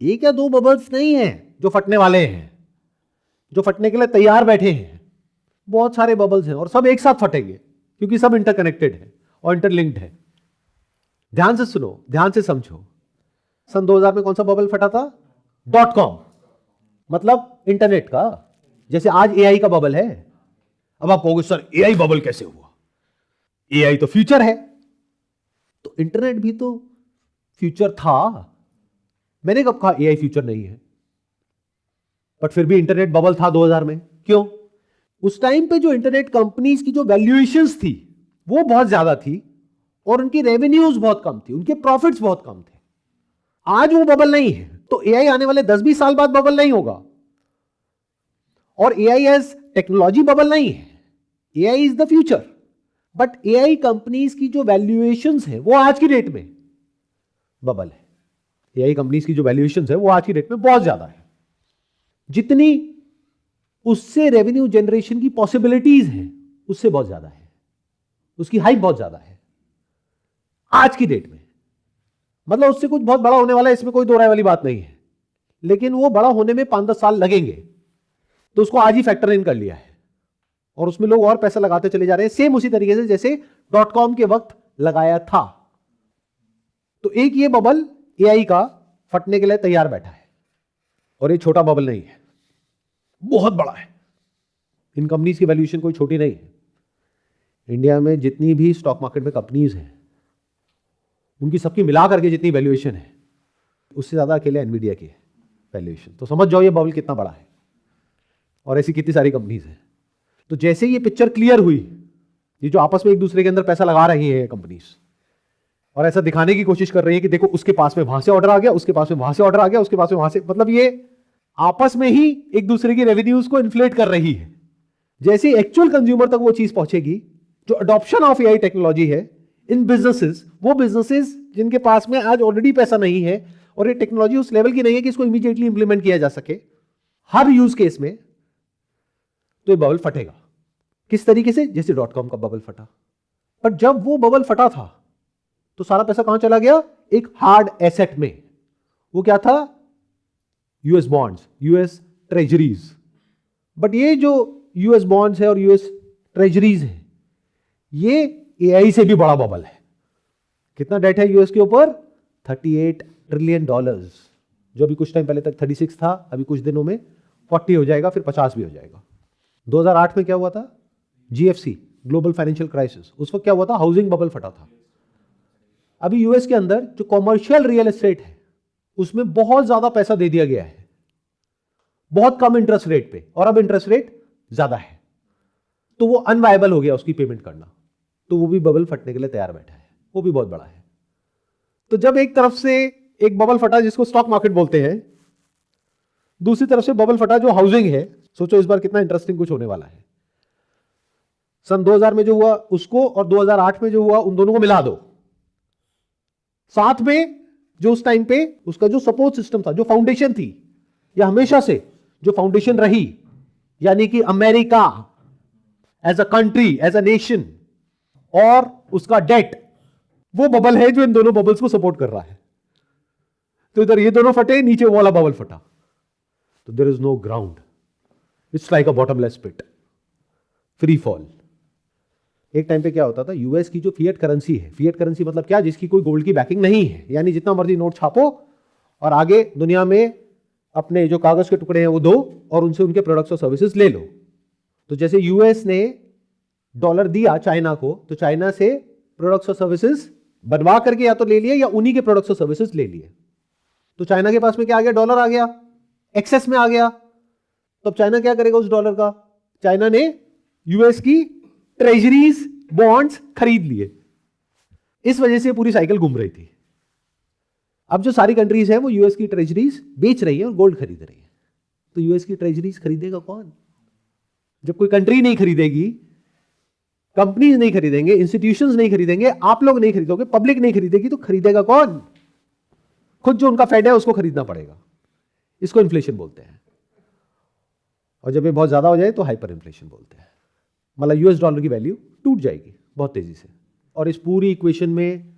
एक या दो बबल्स नहीं है जो फटने वाले हैं, जो फटने के लिए तैयार बैठे हैं। बहुत सारे बबल्स हैं और सब एक साथ फटेंगे, क्योंकि सब इंटरकनेक्टेड है और इंटरलिंक्ड है। ध्यान से सुनो, ध्यान से समझो। सन 2000 में कौन सा बबल फटा था? .com, मतलब इंटरनेट का। जैसे आज एआई का बबल है। अब आप कहोगे सर एआई बबल कैसे हुआ? एआई तो फ्यूचर है। तो इंटरनेट भी तो फ्यूचर था। मैंने कब कहा एआई फ्यूचर नहीं है? बट फिर भी इंटरनेट बबल था 2000 में। क्यों? उस टाइम पे जो इंटरनेट कंपनीज की जो वैल्यूएशंस थी वो बहुत ज्यादा थी और उनकी रेवेन्यूज बहुत कम थी, उनके प्रॉफिट्स बहुत कम थे। आज वो बबल नहीं है, तो एआई आने वाले 10-20 साल बाद बबल नहीं होगा। और एआई एज टेक्नोलॉजी बबल नहीं है, AI is the future. But AI companies की जो वैल्यूएशंस है वो आज की डेट में बबल है। एआई कंपनीज की जो वैल्यूएशंस है वो आज की डेट में बहुत ज्यादा है। जितनी उससे रेवेन्यू जनरेशन की पॉसिबिलिटीज है उससे बहुत ज्यादा है, उसकी हाइप बहुत ज्यादा है आज की डेट में। मतलब उससे कुछ बहुत बड़ा होने वाला है, इसमें कोई दो राय वाली बात नहीं है, लेकिन वो बड़ा होने में 5-10 साल लगेंगे। तो उसको आज ही फैक्टर इन कर लिया है और उसमें लोग और पैसा लगाते चले जा रहे हैं, सेम उसी तरीके से जैसे .com के वक्त लगाया था। तो एक ये बबल एआई का फटने के लिए तैयार बैठा है, और ये छोटा बबल नहीं है, बहुत बड़ा है। इन कंपनीज की वैल्यूएशन कोई छोटी नहीं है। इंडिया में जितनी भी स्टॉक मार्केट में कंपनीज हैं उनकी सबकी मिला करके जितनी वैल्यूएशन है उससे ज्यादा अकेले एनवीडिया की है वैल्यूएशन। तो समझ जाओ ये बबल कितना बड़ा है, और ऐसी कितनी सारी कंपनीज हैं। तो जैसे ये पिक्चर क्लियर हुई, ये जो आपस में एक दूसरे के अंदर पैसा लगा रही है कंपनीज, और ऐसा दिखाने की कोशिश कर रही है कि देखो उसके पास में वहां से ऑर्डर आ गया, उसके पास में वहां से ऑर्डर आ गया, उसके पास में वहां से, मतलब ये आपस में ही एक दूसरे की रेवेन्यूज को इन्फ्लेट कर रही है। जैसे एक्चुअल कंज्यूमर तक वो चीज पहुंचेगी, जो अडॉप्शन ऑफ एआई टेक्नोलॉजी है इन बिजनेसेस, वो बिजनेसेस जिनके पास में आज ऑलरेडी पैसा नहीं है और ये टेक्नोलॉजी उस लेवल की नहीं है कि इसको इमीडिएटली इंप्लीमेंट किया जा सके हर यूज केस में, तो ये बबल फटेगा। किस तरीके से? जैसे .com का बबल फटा। पर जब वो बबल फटा था तो सारा पैसा कहां चला गया? एक हार्ड एसेट में। वो क्या था? US bonds, US treasuries. But ये जो यूएस बॉन्ड्स है और यूएस ट्रेजरीज है, ये एआई से भी बड़ा बबल है। कितना डेट है यूएस के ऊपर? $38 ट्रिलियन, जो अभी कुछ टाइम पहले तक 36 था, अभी कुछ दिनों में 40 हो जाएगा, फिर 50 भी हो जाएगा। 2008 में क्या हुआ था? GFC, global financial crisis. उस वक्त क्या हुआ था? हाउसिंग बबल फटा था। अभी यूएस के अंदर जो कॉमर्शियल रियल एस्टेट है उसमें बहुत ज्यादा पैसा दे दिया गया है, बहुत कम इंटरेस्ट रेट पे, और अब इंटरेस्ट रेट ज्यादा है, तो वो अनवायबल हो गया उसकी पेमेंट करना। तो वो भी बबल फटने के लिए तैयार बैठा है, वो भी बहुत बड़ा है। तो जब एक तरफ से एक बबल फटा जिसको स्टॉक मार्केट बोलते हैं, दूसरी तरफ से बबल फटा जो हाउसिंग है, सोचो इस बार कितना इंटरेस्टिंग कुछ होने वाला है। सन 2000 में जो हुआ उसको और 2008 में जो हुआ उन दोनों को मिला दो, साथ में जो उस टाइम पे उसका जो सपोर्ट सिस्टम था, जो फाउंडेशन थी, या हमेशा से जो फाउंडेशन रही, यानी कि America as a country, as a nation, और उसका डेट, वो बबल है जो इन दोनों बबल्स को सपोर्ट कर रहा है। तो इधर ये दोनों फटे, नीचे वो वाला बबल फटा, तो there is no ground, it's like a bottomless pit, free fall. एक टाइम पे क्या होता था, यूएस की जो फिएट करेंसी है, फिएट करेंसी मतलब क्या? जिसकी कोई गोल्ड की बैकिंग नहीं है, यानी जितना मर्जी नोट छापो और आगे दुनिया में अपने जो कागज के टुकड़े हैं वो दो और उनसे उनके प्रोडक्ट्स और सर्विसेज ले लो। तो जैसे यूएस ने डॉलर दिया चाइना को, तो चाइना से प्रोडक्ट्स और सर्विसेज बनवा करके या तो ले लिए या उन्हीं के प्रोडक्ट्स और सर्विसेज ले लिए। तो चाइना के पास में क्या आ गया? डॉलर आ गया, एक्सेस में आ गया। तो अब चाइना क्या करेगा उस डॉलर का? चाइना ने यूएस की ट्रेजरीज, बॉन्ड्स खरीद लिए। इस वजह से पूरी साइकिल घूम रही थी। अब जो सारी कंट्रीज हैं वो यूएस की ट्रेजरीज बेच रही है और गोल्ड खरीद रही है। तो यूएस की ट्रेजरीज खरीदेगा कौन? जब कोई कंट्री नहीं खरीदेगी कंपनीज नहीं खरीदेंगे, इंस्टीट्यूशंस नहीं खरीदेंगे, आप लोग नहीं खरीदोगे, पब्लिक नहीं खरीदेगी, तो खरीदेगा कौन? खुद जो उनका फेड है उसको खरीदना पड़ेगा। इसको इन्फ्लेशन बोलते हैं। और जब ये बहुत ज्यादा हो जाए तो हाइपर इन्फ्लेशन बोलते हैं। मतलब यूएस डॉलर की वैल्यू टूट जाएगी बहुत तेजी से। और इस पूरी इक्वेशन में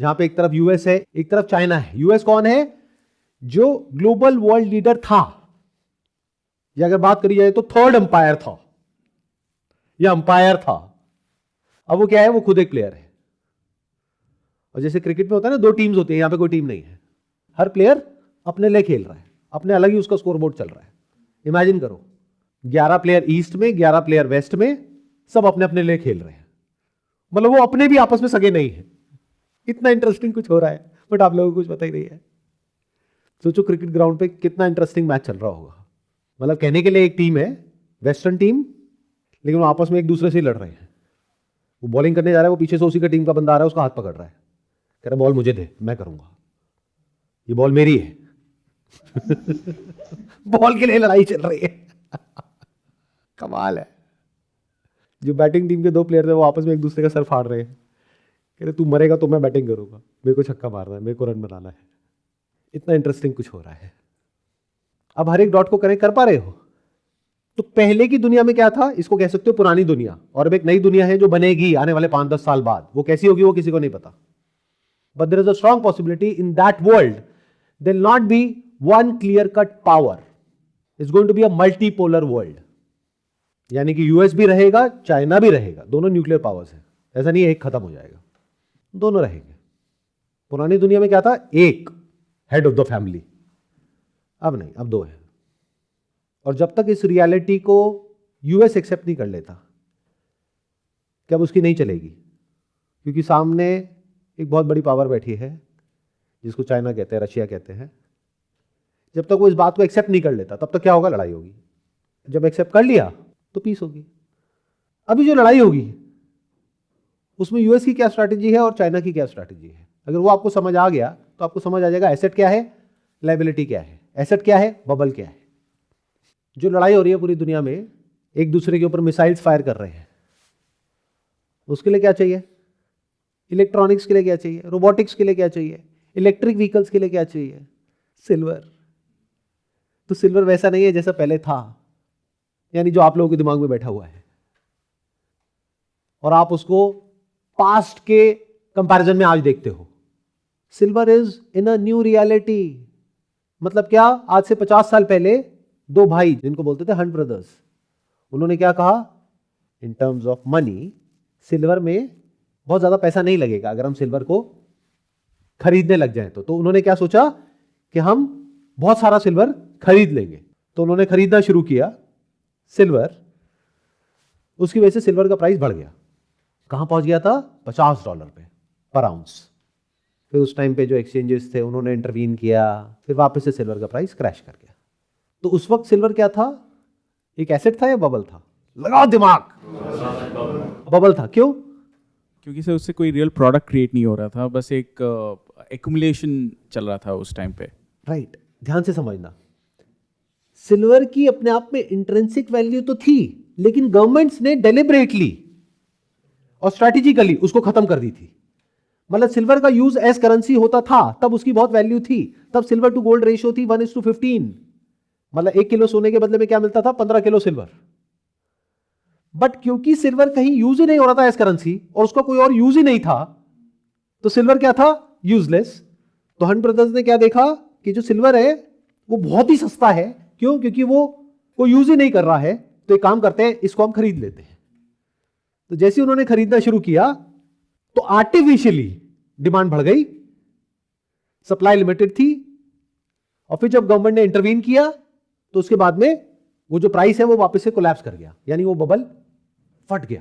जहां पे एक तरफ यूएस है, एक तरफ चाइना है। यूएस कौन है? जो ग्लोबल वर्ल्ड लीडर था, या अगर बात करी जाए तो थर्ड अंपायर था, या अंपायर था। अब वो क्या है? वो खुद एक प्लेयर है। और जैसे क्रिकेट में होता है ना, दो टीम्स होती है, यहां पे कोई टीम नहीं है। हर प्लेयर अपने लिए खेल रहा है, अपने अलग ही उसका स्कोरबोर्ड चल रहा है। इमेजिन करो 11 प्लेयर ईस्ट में, 11 प्लेयर वेस्ट में, सब अपने अपने लिए खेल रहे हैं। मतलब वो अपने भी आपस में सगे नहीं है। इतना इंटरेस्टिंग कुछ हो रहा है, बट आप लोगों को कुछ पता ही नहीं है। सोचो क्रिकेट ग्राउंड पे कितना इंटरेस्टिंग मैच चल रहा होगा। मतलब कहने के लिए एक टीम है, वेस्टर्न टीम, लेकिन वो आपस में एक दूसरे से लड़ रहे हैं। वो बॉलिंग करने जा रहा है, वो पीछे से उसी का टीम का बंदा आ रहा है, उसका हाथ पकड़ रहा है, कह रहा बॉल मुझे दे, मैं करूंगा, ये बॉल मेरी है। बॉल के लिए लड़ाई चल रही है। कमाल है। जो बैटिंग टीम के दो प्लेयर थे वो आपस में एक दूसरे का सर फाड़ रहे हैं, कह रहे तू मरेगा तो मैं बैटिंग करूंगा, मेरे को छक्का मारना है, मेरे को रन बनाना है। इतना इंटरेस्टिंग कुछ हो रहा है। अब हर एक डॉट को कनेक्ट कर पा रहे हो? तो पहले की दुनिया में क्या था? इसको कह सकते हो पुरानी दुनिया। और अब एक नई दुनिया है जो बनेगी आने वाले 5-10 साल बाद। वो कैसी होगी वो किसी को नहीं पता। But there is a strong possibility in that world there will not be one clear cut power, it's going to be a multipolar world. यानी कि यूएस भी रहेगा, चाइना भी रहेगा, दोनों न्यूक्लियर पावर्स हैं। ऐसा नहीं है एक खत्म हो जाएगा, दोनों रहेंगे। पुरानी दुनिया में क्या था? एक हेड ऑफ द फैमिली। अब नहीं, अब दो है। और जब तक इस रियलिटी को यूएस एक्सेप्ट नहीं कर लेता, क्या उसकी नहीं चलेगी? क्योंकि सामने एक बहुत बड़ी पावर बैठी है जिसको चाइना कहते हैं, रशिया कहते हैं। जब तक वो इस बात को एक्सेप्ट नहीं कर लेता, तब तक क्या होगा? लड़ाई होगी। जब एक्सेप्ट कर लिया तो पीस होगी। अभी जो लड़ाई होगी उसमें यूएस की क्या स्ट्रैटेजी है और चाइना की क्या स्ट्रैटेजी है, अगर वो आपको समझ आ गया तो आपको समझ आ जाएगा एसेट क्या है, लायबिलिटी क्या है, एसेट क्या है, बबल क्या है। जो लड़ाई हो रही है पूरी दुनिया में, एक दूसरे के ऊपर मिसाइल्स फायर कर रहे हैं, उसके लिए क्या चाहिए? इलेक्ट्रॉनिक्स के लिए क्या चाहिए? रोबोटिक्स के लिए क्या चाहिए? इलेक्ट्रिक व्हीकल्स के लिए क्या चाहिए? सिल्वर। तो सिल्वर वैसा नहीं है जैसा पहले था, यानी जो आप लोगों के दिमाग में बैठा हुआ है, और आप उसको पास्ट के कंपैरिजन में आज देखते हो। Silver is in a new reality. मतलब क्या? आज से 50 साल पहले दो भाई जिनको बोलते थे हंट ब्रदर्स, उन्होंने क्या कहा? In terms of money, silver में बहुत ज्यादा पैसा नहीं लगेगा अगर हम सिल्वर को खरीदने लग जाएं तो उन्होंने क्या सोचा कि हम बहुत सारा सिल्वर खरीद लेंगे। तो उन्होंने खरीदना शुरू किया सिल्वर। उसकी वजह से सिल्वर का प्राइस बढ़ गया। कहां पहुंच गया था? $50 पे पर आउंस। फिर उस टाइम पे जो एक्सचेंजेस थे उन्होंने इंटरवीन किया, फिर वापस से सिल्वर का प्राइस क्रैश कर गया। तो उस वक्त सिल्वर क्या था? एक एसेट था या बबल था? लगाओ दिमाग। बबल था। क्यों? क्योंकि सर उससे कोई रियल प्रोडक्ट क्रिएट नहीं हो रहा था, बस एक एक्यूमुलेशन चल रहा था उस टाइम पे। राइट। ध्यान से समझना, सिल्वर की अपने आप में इंट्रिंसिक वैल्यू तो थी, लेकिन गवर्नमेंट्स ने डेलिबरेटली और स्ट्रैटेजिकली उसको खत्म कर दी थी। मतलब सिल्वर का यूज एज करेंसी होता था तब उसकी बहुत वैल्यू थी। तब सिल्वर टू गोल्ड रेशियो थी 1:15। मतलब 1 किलो सोने के बदले में क्या मिलता था? 15 किलो सिल्वर। बट क्योंकि सिल्वर कहीं यूज ही नहीं हो रहा था एज करेंसी और उसका कोई और यूज ही नहीं था, तो सिल्वर क्या था? यूजलेस। तो हंट ब्रदर्स ने क्या देखा कि जो सिल्वर है वो बहुत ही सस्ता है। क्यों? क्योंकि वो कोई यूज ही नहीं कर रहा है। तो एक काम करते हैं, इसको हम खरीद लेते हैं। तो जैसे उन्होंने खरीदना शुरू किया तो आर्टिफिशियली डिमांड बढ़ गई, सप्लाई लिमिटेड थी। और फिर जब गवर्नमेंट ने इंटरवीन किया तो उसके बाद में वो जो प्राइस है वो वापस से कोलैप्स कर गया, यानी वो बबल फट गया।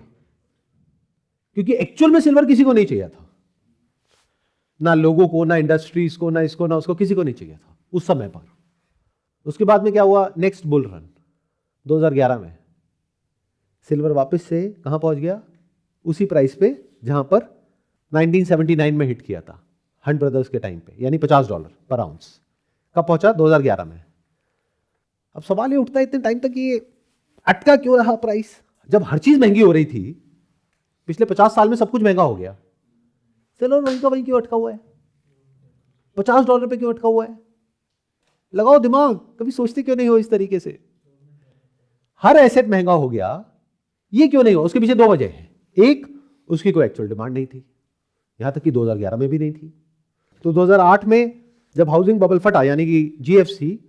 क्योंकि एक्चुअल में सिल्वर किसी को नहीं चाहिए था, ना लोगों को, ना इंडस्ट्रीज को, ना इसको, ना उसको, किसी को नहीं चाहिए था उस समय पर। उसके बाद में क्या हुआ? नेक्स्ट बुल रन 2011 में सिल्वर वापस से कहां पहुंच गया? उसी प्राइस पे जहां पर 1979 में हिट किया था हंट ब्रदर्स के टाइम पे, यानी $50 पर आउंस। कब पहुंचा? 2011 में। अब सवाल ये उठता है इतने टाइम तक ये अटका क्यों रहा प्राइस? जब हर चीज महंगी हो रही थी पिछले 50 साल में सब कुछ महंगा हो गया, सिल्वर वहीं का वहीं क्यों अटका हुआ है? $50 पे क्यों अटका हुआ है? लगाओ दिमाग, कभी सोचते क्यों नहीं हो इस तरीके से? हर एसेट महंगा हो गया, ये क्यों नहीं हो? उसके पीछे दो वजह है। एक, उसकी कोई एक्चुअल डिमांड नहीं थी, यहां तक कि 2011 में भी नहीं थी। तो 2008 में जब हाउसिंग बबल फटा, यानी कि जीएफसी,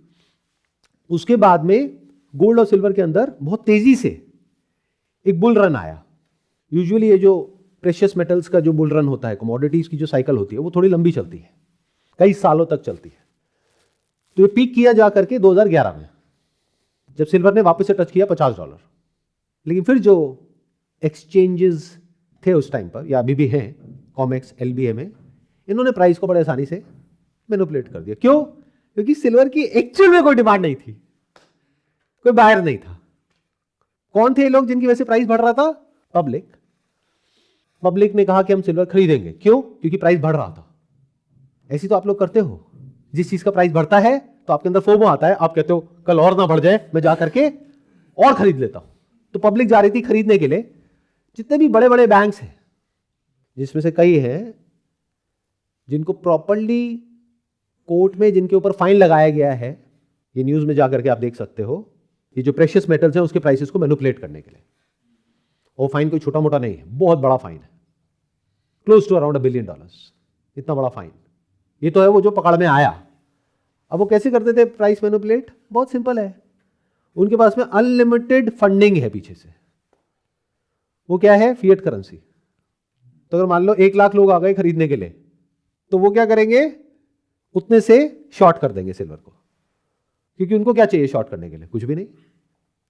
उसके बाद में गोल्ड और सिल्वर के अंदर बहुत तेजी से एक बुल रन आया। यूजुअली ये जो प्रेशियस मेटल्स का जो बुल रन होता है, कमोडिटीज की जो साइकिल होती है, वो थोड़ी लंबी चलती है, कई सालों तक चलती है। तो ये पीक किया जा करके 2011 में, जब सिल्वर ने वापस से टच किया $50। लेकिन फिर जो एक्सचेंजेस थे उस टाइम पर, या अभी भी हैं, कॉमेक्स, LBMA, इन्होंने प्राइस को बड़े आसानी से मैनिपुलेट कर दिया। क्यों? क्योंकि सिल्वर की एक्चुअल में कोई डिमांड नहीं थी, कोई बायर नहीं था। कौन थे लोग जिनकी वजह से प्राइस बढ़ रहा था? पब्लिक ने कहा कि हम सिल्वर खरीदेंगे। क्यों? क्योंकि प्राइस बढ़ रहा था। ऐसी तो आप लोग करते हो, जिस चीज का प्राइस बढ़ता है तो आपके अंदर फोमो आता है, आप कहते हो कल और ना बढ़ जाए, मैं जा करके और खरीद लेता हूं। तो पब्लिक जा रही थी खरीदने के लिए। जितने भी बड़े बड़े बैंक्स हैं, जिसमें से कई हैं जिनको प्रॉपर्ली कोर्ट में जिनके ऊपर फाइन लगाया गया है, ये न्यूज में जाकर के आप देख सकते हो, ये जो प्रेशियस मेटल्स हैं उसके प्राइसेस को मैनिपुलेट करने के लिए। वो फाइन कोई छोटा मोटा नहीं है, बहुत बड़ा फाइन है, क्लोज टू अराउंड $1 बिलियन, इतना बड़ा फाइन। ये तो है वो जो पकड़ में आया। अब वो कैसे करते थे प्राइस मैनिपुलेट? बहुत सिंपल है, उनके पास में अनलिमिटेड फंडिंग है पीछे से। वो क्या है? Fiat currency. तो अगर मान लो 1 लाख लोग आ गए खरीदने के लिए, तो वो क्या करेंगे? उतने से शॉर्ट कर देंगे सिल्वर को, क्योंकि उनको क्या चाहिए शॉर्ट करने के लिए? कुछ भी नहीं।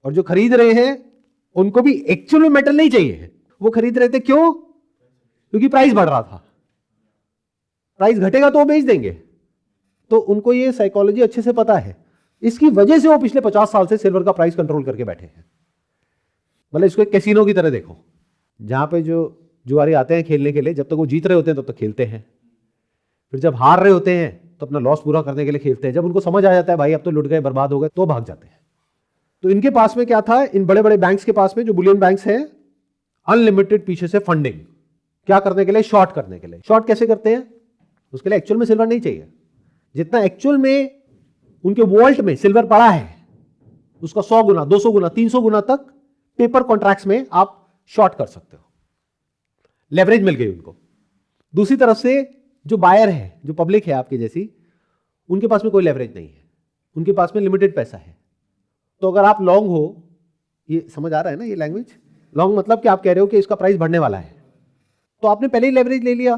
और जो खरीद रहे हैं उनको भी एक्चुअल में मेटल नहीं चाहिए, वो खरीद रहे थे क्यों? क्योंकि प्राइस बढ़ रहा था। प्राइस घटेगा तो वो बेच देंगे। तो उनको ये साइकोलॉजी अच्छे से पता है। इसकी वजह से वो पिछले 50 साल से सिल्वर का प्राइस कंट्रोल करके बैठे हैं। मतलब इसको एक कैसीनो की तरह देखो, जहां पे जो जुआरी आते हैं खेलने के लिए, जब तक वो जीत रहे होते हैं तब तक खेलते हैं, फिर जब हार रहे होते हैं तो अपना लॉस पूरा करने के लिए खेलते हैं। जब उनको समझ आ जाता है भाई अब तो लुट गए, बर्बाद हो गए, तो भाग जाते हैं। तो इनके पास में क्या था? इन बड़े बड़े बैंक्स के पास में, जो बुलियन बैंक्स हैं, अनलिमिटेड पीछे से फंडिंग। क्या करने के लिए? शॉर्ट करने के लिए। शॉर्ट कैसे करते हैं? उसके लिए एक्चुअल में सिल्वर नहीं चाहिए। जितना एक्चुअल में उनके वॉल्ट में सिल्वर पड़ा है, उसका 100 गुना, 200 गुना, 300 गुना तक पेपर कॉन्ट्रैक्ट्स में आप शॉर्ट कर सकते हो। लेवरेज मिल गई उनको। दूसरी तरफ से जो बायर है, जो पब्लिक है आपकी जैसी, उनके पास में कोई लेवरेज नहीं है, उनके पास में लिमिटेड पैसा है। तो अगर आप लॉन्ग हो, ये समझ आ रहा है ना ये लैंग्वेज? लॉन्ग मतलब कि आप कह रहे हो कि इसका प्राइस बढ़ने वाला है, तो आपने पहले ही लेवरेज ले लिया।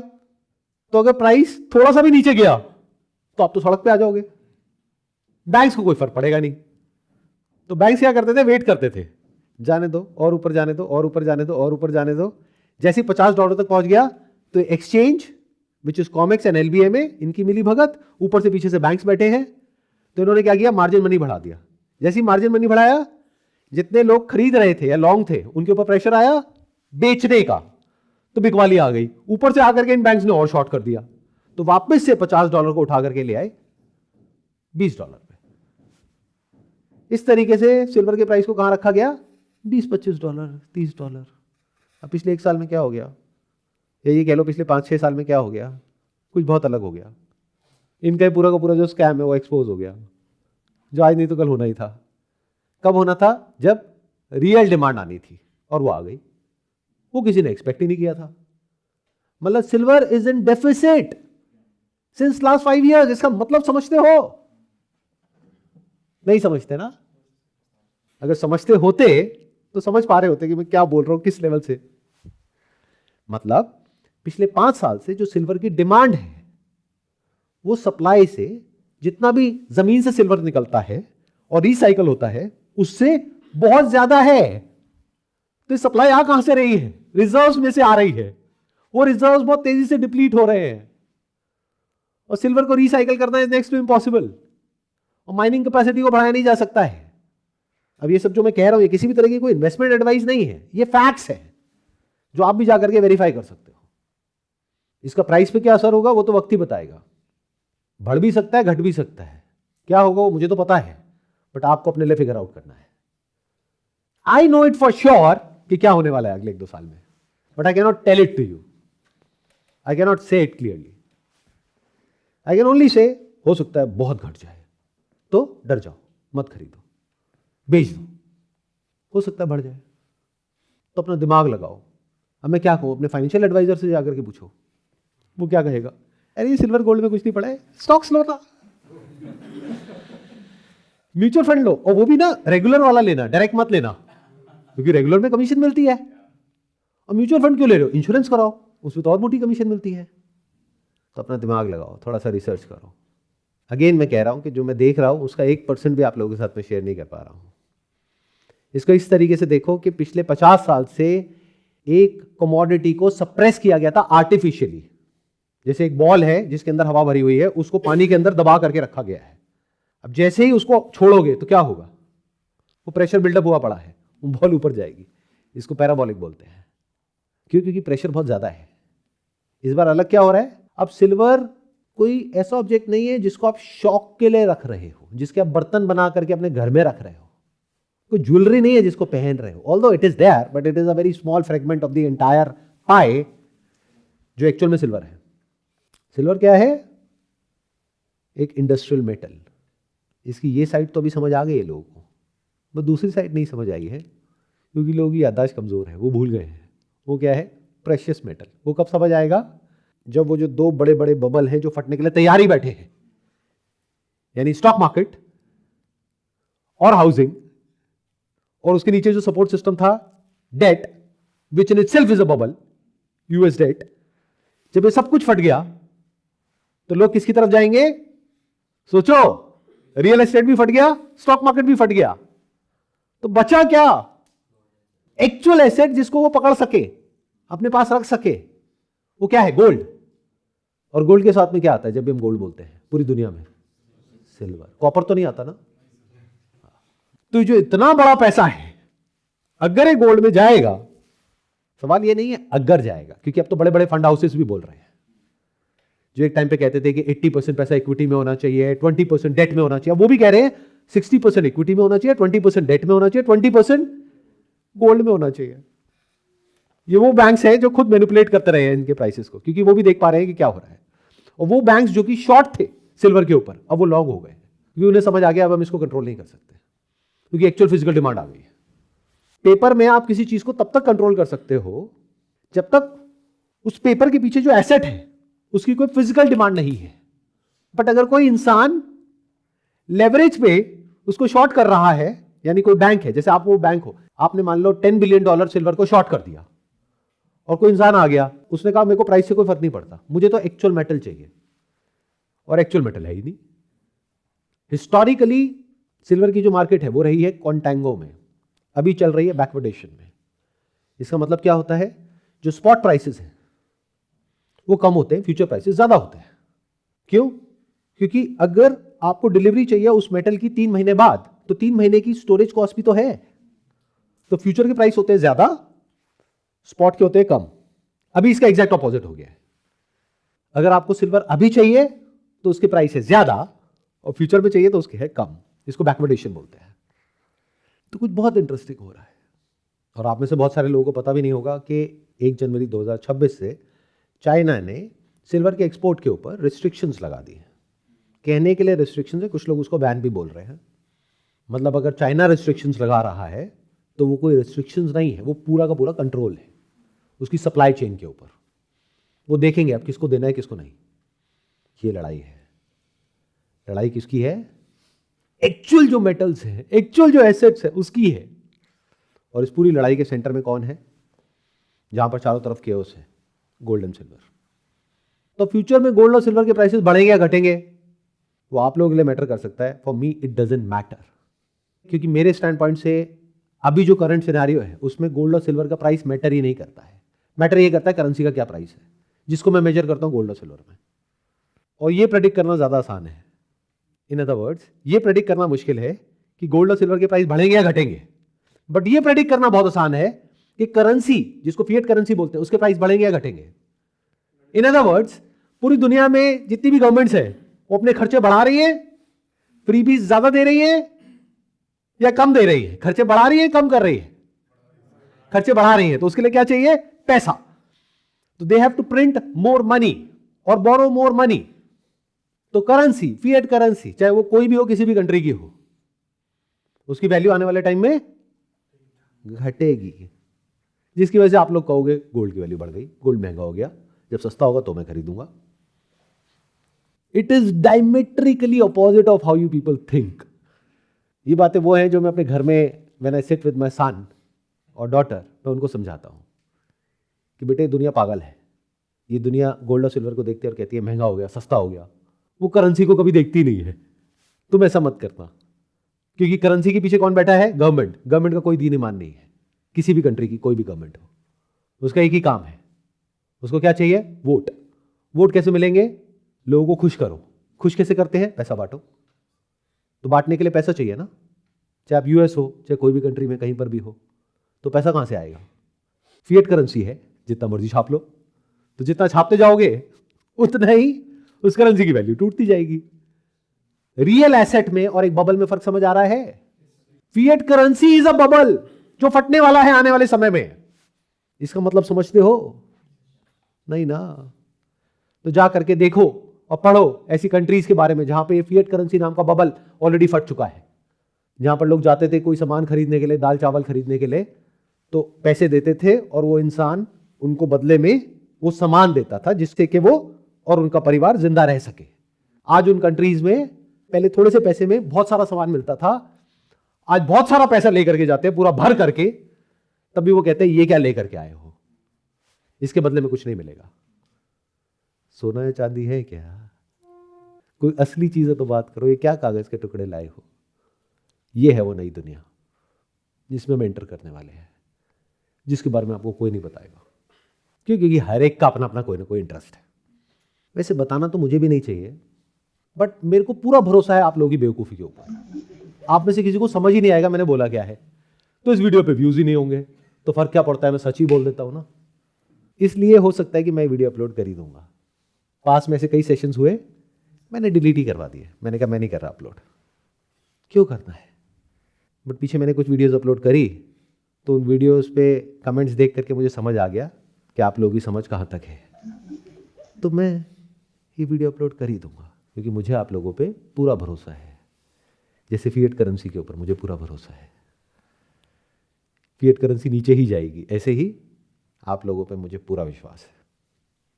तो अगर प्राइस थोड़ा सा भी नीचे गया तो आप तो सड़क पे आ जाओगे। बैंक्स को कोई फर्क पड़ेगा नहीं। तो बैंक्स क्या करते थे? वेट करते थे, जाने दो और ऊपर जाने दो, और ऊपर जाने दो, और ऊपर जाने दो। जैसे $50 तक पहुंच गया तो exchange, which is COMEX and LBMA, इनकी मिली भगत, ऊपर से पीछे से बैंक्स बैठे हैं, तो इन्होंने क्या किया? मार्जिन मनी बढ़ा दिया। जैसे ही मार्जिन मनी बढ़ाया, जितने लोग खरीद रहे थे या लॉन्ग थे, उनके ऊपर प्रेशर आया बेचने का, तो बिकवाली आ गई। ऊपर से आकर के इन बैंक्स ने और शॉर्ट कर दिया, तो वापस से $50 को उठा करके ले आए $20 पे। इस तरीके से सिल्वर के प्राइस को कहां रखा गया? $20-25, $30। अब पिछले 1 साल में क्या हो गया, या ये कह लो पिछले 5-6 साल में क्या हो गया? कुछ बहुत अलग हो गया। इनका पूरा का पूरा जो स्कैम है वो एक्सपोज हो गया, जो आज नहीं तो कल होना ही था। कब होना था? जब रियल डिमांड आनी थी, और वो आ गई। वो किसी ने एक्सपेक्ट ही नहीं किया था। मतलब silver is in deficit since last 5 years। इसका मतलब समझते हो? नहीं समझते ना? अगर समझते होते तो समझ पा रहे होते कि मैं क्या बोल रहा हूं, किस लेवल से। मतलब पिछले 5 साल से जो सिल्वर की डिमांड है, वो सप्लाई से, जितना भी जमीन से सिल्वर निकलता है और रिसाइकल होता है, उससे बहुत ज्यादा है। तो ये सप्लाई आ कहां से रही है? रिजर्व्स में से आ रही है। वो रिजर्व्स बहुत तेजी से डिप्लीट हो रहे हैं, और सिल्वर को रिसाइकल करना इज नेक्स्ट टू इम्पॉसिबल। और माइनिंग कैपेसिटी को बढ़ाया नहीं जा सकता है। अब ये सब जो मैं कह रहा हूं, ये किसी भी तरह की कोई इन्वेस्टमेंट एडवाइस नहीं है, ये फैक्ट्स है जो आप भी जाकर के वेरीफाई कर सकते हो। इसका प्राइस पे क्या असर होगा वो तो वक्त ही बताएगा। बढ़ भी सकता है, घट भी सकता है। क्या होगा वो मुझे तो पता है, बट आपको अपने लिए फिगर आउट करना है। I know it for sure कि क्या होने वाला है अगले 1-2 साल में। But I can not tell it to you, I can not say it clearly, I can only say हो सकता है बहुत घट जाए, तो डर जाओ, मत खरीदो, बेच दो, हो सकता है बढ़ जाए, तो अपना दिमाग लगाओ। अब मैं क्या कहूँ, अपने फाइनेंशियल एडवाइजर से जाकर के पूछो, वो क्या कहेगा, अरे ये सिल्वर गोल्ड में कुछ नहीं पड़ा है, स्टॉक्स लो ना, म्यूचुअल फंड लो, और वो भी ना रेगुलर वाला लेना, डायरेक्ट मत लेना, क्योंकि रेगुलर में कमीशन मिलती है, और म्यूचुअल फंड क्यों ले रहे हो, इंश्योरेंस कराओ, उसमें तो और मोटी कमीशन मिलती है। तो अपना दिमाग लगाओ, थोड़ा सा रिसर्च करो। अगेन मैं कह रहा हूं कि जो मैं देख रहा हूं उसका 1% भी आप लोगों के साथ में शेयर नहीं कर पा रहा हूं। इसको इस तरीके से देखो कि पिछले 50 साल से एक कमोडिटी को सप्रेस किया गया था आर्टिफिशियली। जैसे एक बॉल है जिसके अंदर हवा भरी हुई है, उसको पानी के अंदर दबा करके रखा गया है। अब जैसे ही उसको छोड़ोगे तो क्या होगा, वो प्रेशर बिल्डअप हुआ पड़ा है, वो बॉल ऊपर जाएगी। इसको पैराबोलिक बोलते हैं। क्यों? क्योंकि प्रेशर बहुत ज्यादा है। इस बार अलग क्या हो रहा है, अब सिल्वर कोई ऐसा ऑब्जेक्ट नहीं है जिसको आप शौक के लिए रख रहे हो, जिसके आप बर्तन बना करके अपने घर में रख रहे हो, कोई ज्वेलरी नहीं है जिसको पहन रहे हो। Although it is there but it is a very small fragment of the entire pie जो एक्चुअल में सिल्वर है। सिल्वर क्या है? एक इंडस्ट्रियल मेटल। इसकी ये साइड तो अभी समझ आ गई है लोगों को, बस दूसरी साइड नहीं समझ आई है, क्योंकि लोगों की याददाश्त कमजोर है, वो भूल गए हैं। वो क्या है? Precious metal. वो कब समझ आएगा? जब वो जो दो बड़े बड़े बबल हैं जो फटने के लिए तैयार ही बैठे हैं, यानी स्टॉक मार्केट और हाउसिंग, और उसके नीचे जो सपोर्ट सिस्टम था debt, which in itself is a bubble, US debt, जब ये सब कुछ फट गया तो लोग किसकी तरफ जाएंगे? सोचो, रियल एस्टेट भी फट गया, स्टॉक मार्केट भी फट गया, तो बचा क्या? एक्चुअल एसेट जिसको वो पकड़ सके, अपने पास रख सके। वो क्या है? गोल्ड। और गोल्ड के साथ में क्या आता है जब भी हम गोल्ड बोलते हैं पूरी दुनिया में? सिल्वर। कॉपर तो नहीं आता ना। तो जो इतना बड़ा पैसा है, अगर ये गोल्ड में जाएगा, सवाल ये नहीं है अगर जाएगा, क्योंकि अब तो बड़े बड़े फंड हाउसेस भी बोल रहे हैं, जो एक टाइम पे कहते थे कि 80% पैसा इक्विटी में होना चाहिए, 20% डेट में होना चाहिए, वो भी कह रहे हैं 60% इक्विटी में होना चाहिए, 20% डेट में होना चाहिए, 20% गोल्ड में होना चाहिए। ये वो बैंक्स हैं जो खुद मैनिपुलेट करते रहे हैं इनके प्राइसेस को, क्योंकि वो भी देख पा रहे हैं कि क्या हो रहा है। और वो बैंक्स जो कि शॉर्ट थे सिल्वर के ऊपर, अब वो लॉन्ग हो गए, क्योंकि उन्हें समझ आ गया अब हम इसको कंट्रोल नहीं कर सकते, क्योंकि एक्चुअल फिजिकल डिमांड आ गई है। पेपर में आप किसी चीज को तब तक कंट्रोल कर सकते हो जब तक उस पेपर के पीछे जो एसेट है उसकी कोई फिजिकल डिमांड नहीं है। बट अगर कोई इंसान लेवरेज पे उसको शॉर्ट कर रहा है, यानी कोई बैंक है, जैसे आप वो बैंक हो, आपने मान लो $10 बिलियन सिल्वर को शॉर्ट कर दिया, और कोई इंसान आ गया, उसने कहा मेरे को प्राइस से कोई फर्क नहीं पड़ता, मुझे तो एक्चुअल मेटल चाहिए, और एक्चुअल मेटल है ही नहीं। हिस्टोरिकली सिल्वर की जो मार्केट है वो रही है कॉन्टैंगो में, अभी चल रही है बैकवर्डेशन में। इसका मतलब क्या होता है? जो स्पॉट प्राइसेस हैं वो कम होते हैं, फ्यूचर प्राइसेस ज्यादा होते हैं। क्यों? क्योंकि अगर आपको डिलीवरी चाहिए उस मेटल की 3 महीने बाद, तो 3 महीने की स्टोरेज कॉस्ट भी तो है, तो फ्यूचर के प्राइस होते हैं ज्यादा, स्पॉट के होते हैं कम। अभी इसका एग्जैक्ट ऑपोजिट हो गया है। अगर आपको सिल्वर अभी चाहिए तो उसके प्राइस है ज्यादा, और फ्यूचर में चाहिए तो उसके है कम। इसको बैकवर्डेशन बोलते हैं। तो कुछ बहुत इंटरेस्टिंग हो रहा है, और आप में से बहुत सारे लोगों को पता भी नहीं होगा कि 1 जनवरी 2026 से चाइना ने सिल्वर के एक्सपोर्ट के ऊपर रिस्ट्रिक्शंस लगा दी हैं। कहने के लिए रिस्ट्रिक्शंस है, कुछ लोग उसको बैन भी बोल रहे हैं। मतलब अगर चाइना रिस्ट्रिक्शंस लगा रहा है तो वो कोई रिस्ट्रिक्शंस नहीं है, वो पूरा का पूरा कंट्रोल है उसकी सप्लाई चेन के ऊपर। वो देखेंगे अब किसको देना है किसको नहीं। ये लड़ाई है। लड़ाई किसकी है? एक्चुअल जो मेटल्स हैं, एक्चुअल जो एसेट्स है उसकी है। और इस पूरी लड़ाई के सेंटर में कौन है? जहां पर चारों तरफ केओस है, गोल्ड एंड सिल्वर। तो फ्यूचर में गोल्ड और सिल्वर के प्राइसेस बढ़ेंगे या घटेंगे, वो आप लोगों के लिए मैटर कर सकता है। For me it doesn't matter, क्योंकि मेरे स्टैंड पॉइंट से अभी जो करंट सिनेरियो है उसमें गोल्ड और सिल्वर का प्राइस मैटर ही नहीं करता है। मैटर ये करता है करेंसी का क्या प्राइस है, जिसको मैं मेजर करता हूं गोल्ड और सिल्वर में। और ये प्रेडिक्ट करना ज्यादा आसान है। इन अदर वर्ड्स, ये प्रेडिक्ट करना मुश्किल है कि गोल्ड और सिल्वर के प्राइस बढ़ेंगे या घटेंगे, बट ये प्रेडिक्ट करना बहुत आसान है कि करेंसी, जिसको फिएट करेंसी बोलते हैं, उसके प्राइस बढ़ेंगे या घटेंगे। इन अदर वर्ड्स, पूरी दुनिया में जितनी भी गवर्नमेंट्स है वो अपने खर्चे बढ़ा रही है, फ्रीबीज ज्यादा दे रही है या कम दे रही है? खर्चे बढ़ा रही है, कम कर रही है? खर्चे बढ़ा रही है, तो उसके लिए क्या चाहिए? पैसा। तो they have to print more money और बोरो मोर मनी। तो करेंसी, फिएट करेंसी, चाहे वो कोई भी हो, किसी भी कंट्री की हो, उसकी वैल्यू आने वाले टाइम में घटेगी, जिसकी वजह से आप लोग कहोगे गोल्ड की वैल्यू बढ़ गई, गोल्ड महंगा हो गया, जब सस्ता होगा तो मैं खरीदूंगा। It is diametrically opposite of how you people think. ये बातें वो हैं जो मैं अपने घर में when I sit with my son और डॉटर, मैं उनको समझाता हूं कि बेटे दुनिया पागल है। ये दुनिया गोल्ड और सिल्वर को देखती है और कहती है महंगा हो गया, सस्ता हो गया, वो करेंसी को कभी देखती नहीं है। तुम ऐसा मत करना, क्योंकि करेंसी के पीछे कौन बैठा है? गवर्नमेंट। गवर्नमेंट का कोई दीन ईमान नहीं है, किसी भी कंट्री की कोई भी गवर्नमेंट हो, उसका एक ही काम है, उसको क्या चाहिए? वोट। वोट कैसे मिलेंगे? लोगों को खुश करो। खुश कैसे करते हैं? पैसा बांटो। तो बांटने के लिए पैसा चाहिए ना, चाहे आप यूएस हो, चाहे कोई भी कंट्री में कहीं पर भी हो, तो पैसा कहां से आएगा? फिएट करेंसी है, जितना मर्जी छाप लो, तो जितना छापते जाओगे उतना ही उस करेंसी की वैल्यू टूटती जाएगी। रियल एसेट में और एक बबल में फर्क समझ आ रहा है? Fiat currency is a bubble जो फटने वाला है आने वाले समय में। इसका मतलब समझते हो? नहीं ना। तो जा करके देखो और पढ़ो ऐसी कंट्रीज के बारे में जहां पे फिएट करेंसी नाम का बबल ऑलरेडी फट चुका है, जहां पर लोग जाते थे कोई सामान खरीदने के लिए, दाल चावल खरीदने के लिए, तो पैसे देते थे और वो इंसान उनको बदले में वो सामान देता था जिससे कि वो और उनका परिवार जिंदा रह सके। आज उन कंट्रीज में पहले थोड़े से पैसे में बहुत सारा सामान मिलता था, आज बहुत सारा पैसा लेकर के जाते हैं, पूरा भर करके, तब भी वो कहते हैं ये क्या लेकर के आए हो, इसके बदले में कुछ नहीं मिलेगा। सोना या चांदी है क्या? कोई असली चीज है तो बात करो। ये क्या कागज के टुकड़े लाए हो? ये है वो नई दुनिया जिसमें हम एंटर करने वाले हैं, जिसके बारे में आपको कोई नहीं बताएगा, क्योंकि हर एक का अपना अपना कोई ना कोई इंटरेस्ट है। वैसे बताना तो मुझे भी नहीं चाहिए, बट मेरे को पूरा भरोसा है आप लोगों की बेवकूफ़ी के ऊपर। आप में से किसी को समझ ही नहीं आएगा मैंने बोला क्या है, तो इस वीडियो पे व्यूज़ ही नहीं होंगे, तो फर्क क्या पड़ता है, मैं सच ही बोल देता हूँ ना। इसलिए हो सकता है कि मैं वीडियो अपलोड कर ही दूंगा। पास में ऐसे कई सेशंस हुए, मैंने डिलीट ही करवा दिए। मैंने कहा मैं नहीं कर रहा अपलोड, क्यों करना है। बट पीछे मैंने कुछ वीडियोज़ अपलोड करी, तो उन वीडियोज़ पे कमेंट्स देख करके मुझे समझ आ गया कि आप लोगों की समझ कहाँ तक है, तो मैं ये वीडियो अपलोड कर ही दूंगा, क्योंकि मुझे आप लोगों पे पूरा भरोसा है। जैसे फिएट करेंसी के ऊपर मुझे पूरा भरोसा है, फिएट करेंसी नीचे ही जाएगी, ऐसे ही आप लोगों पे मुझे पूरा विश्वास है।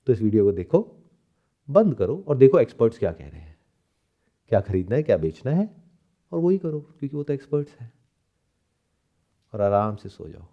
तो इस वीडियो को देखो, बंद करो और देखो एक्सपर्ट्स क्या कह रहे हैं, क्या खरीदना है, क्या बेचना है, और वही करो, क्योंकि वो तो एक्सपर्ट्स हैं, और आराम से सो जाओ।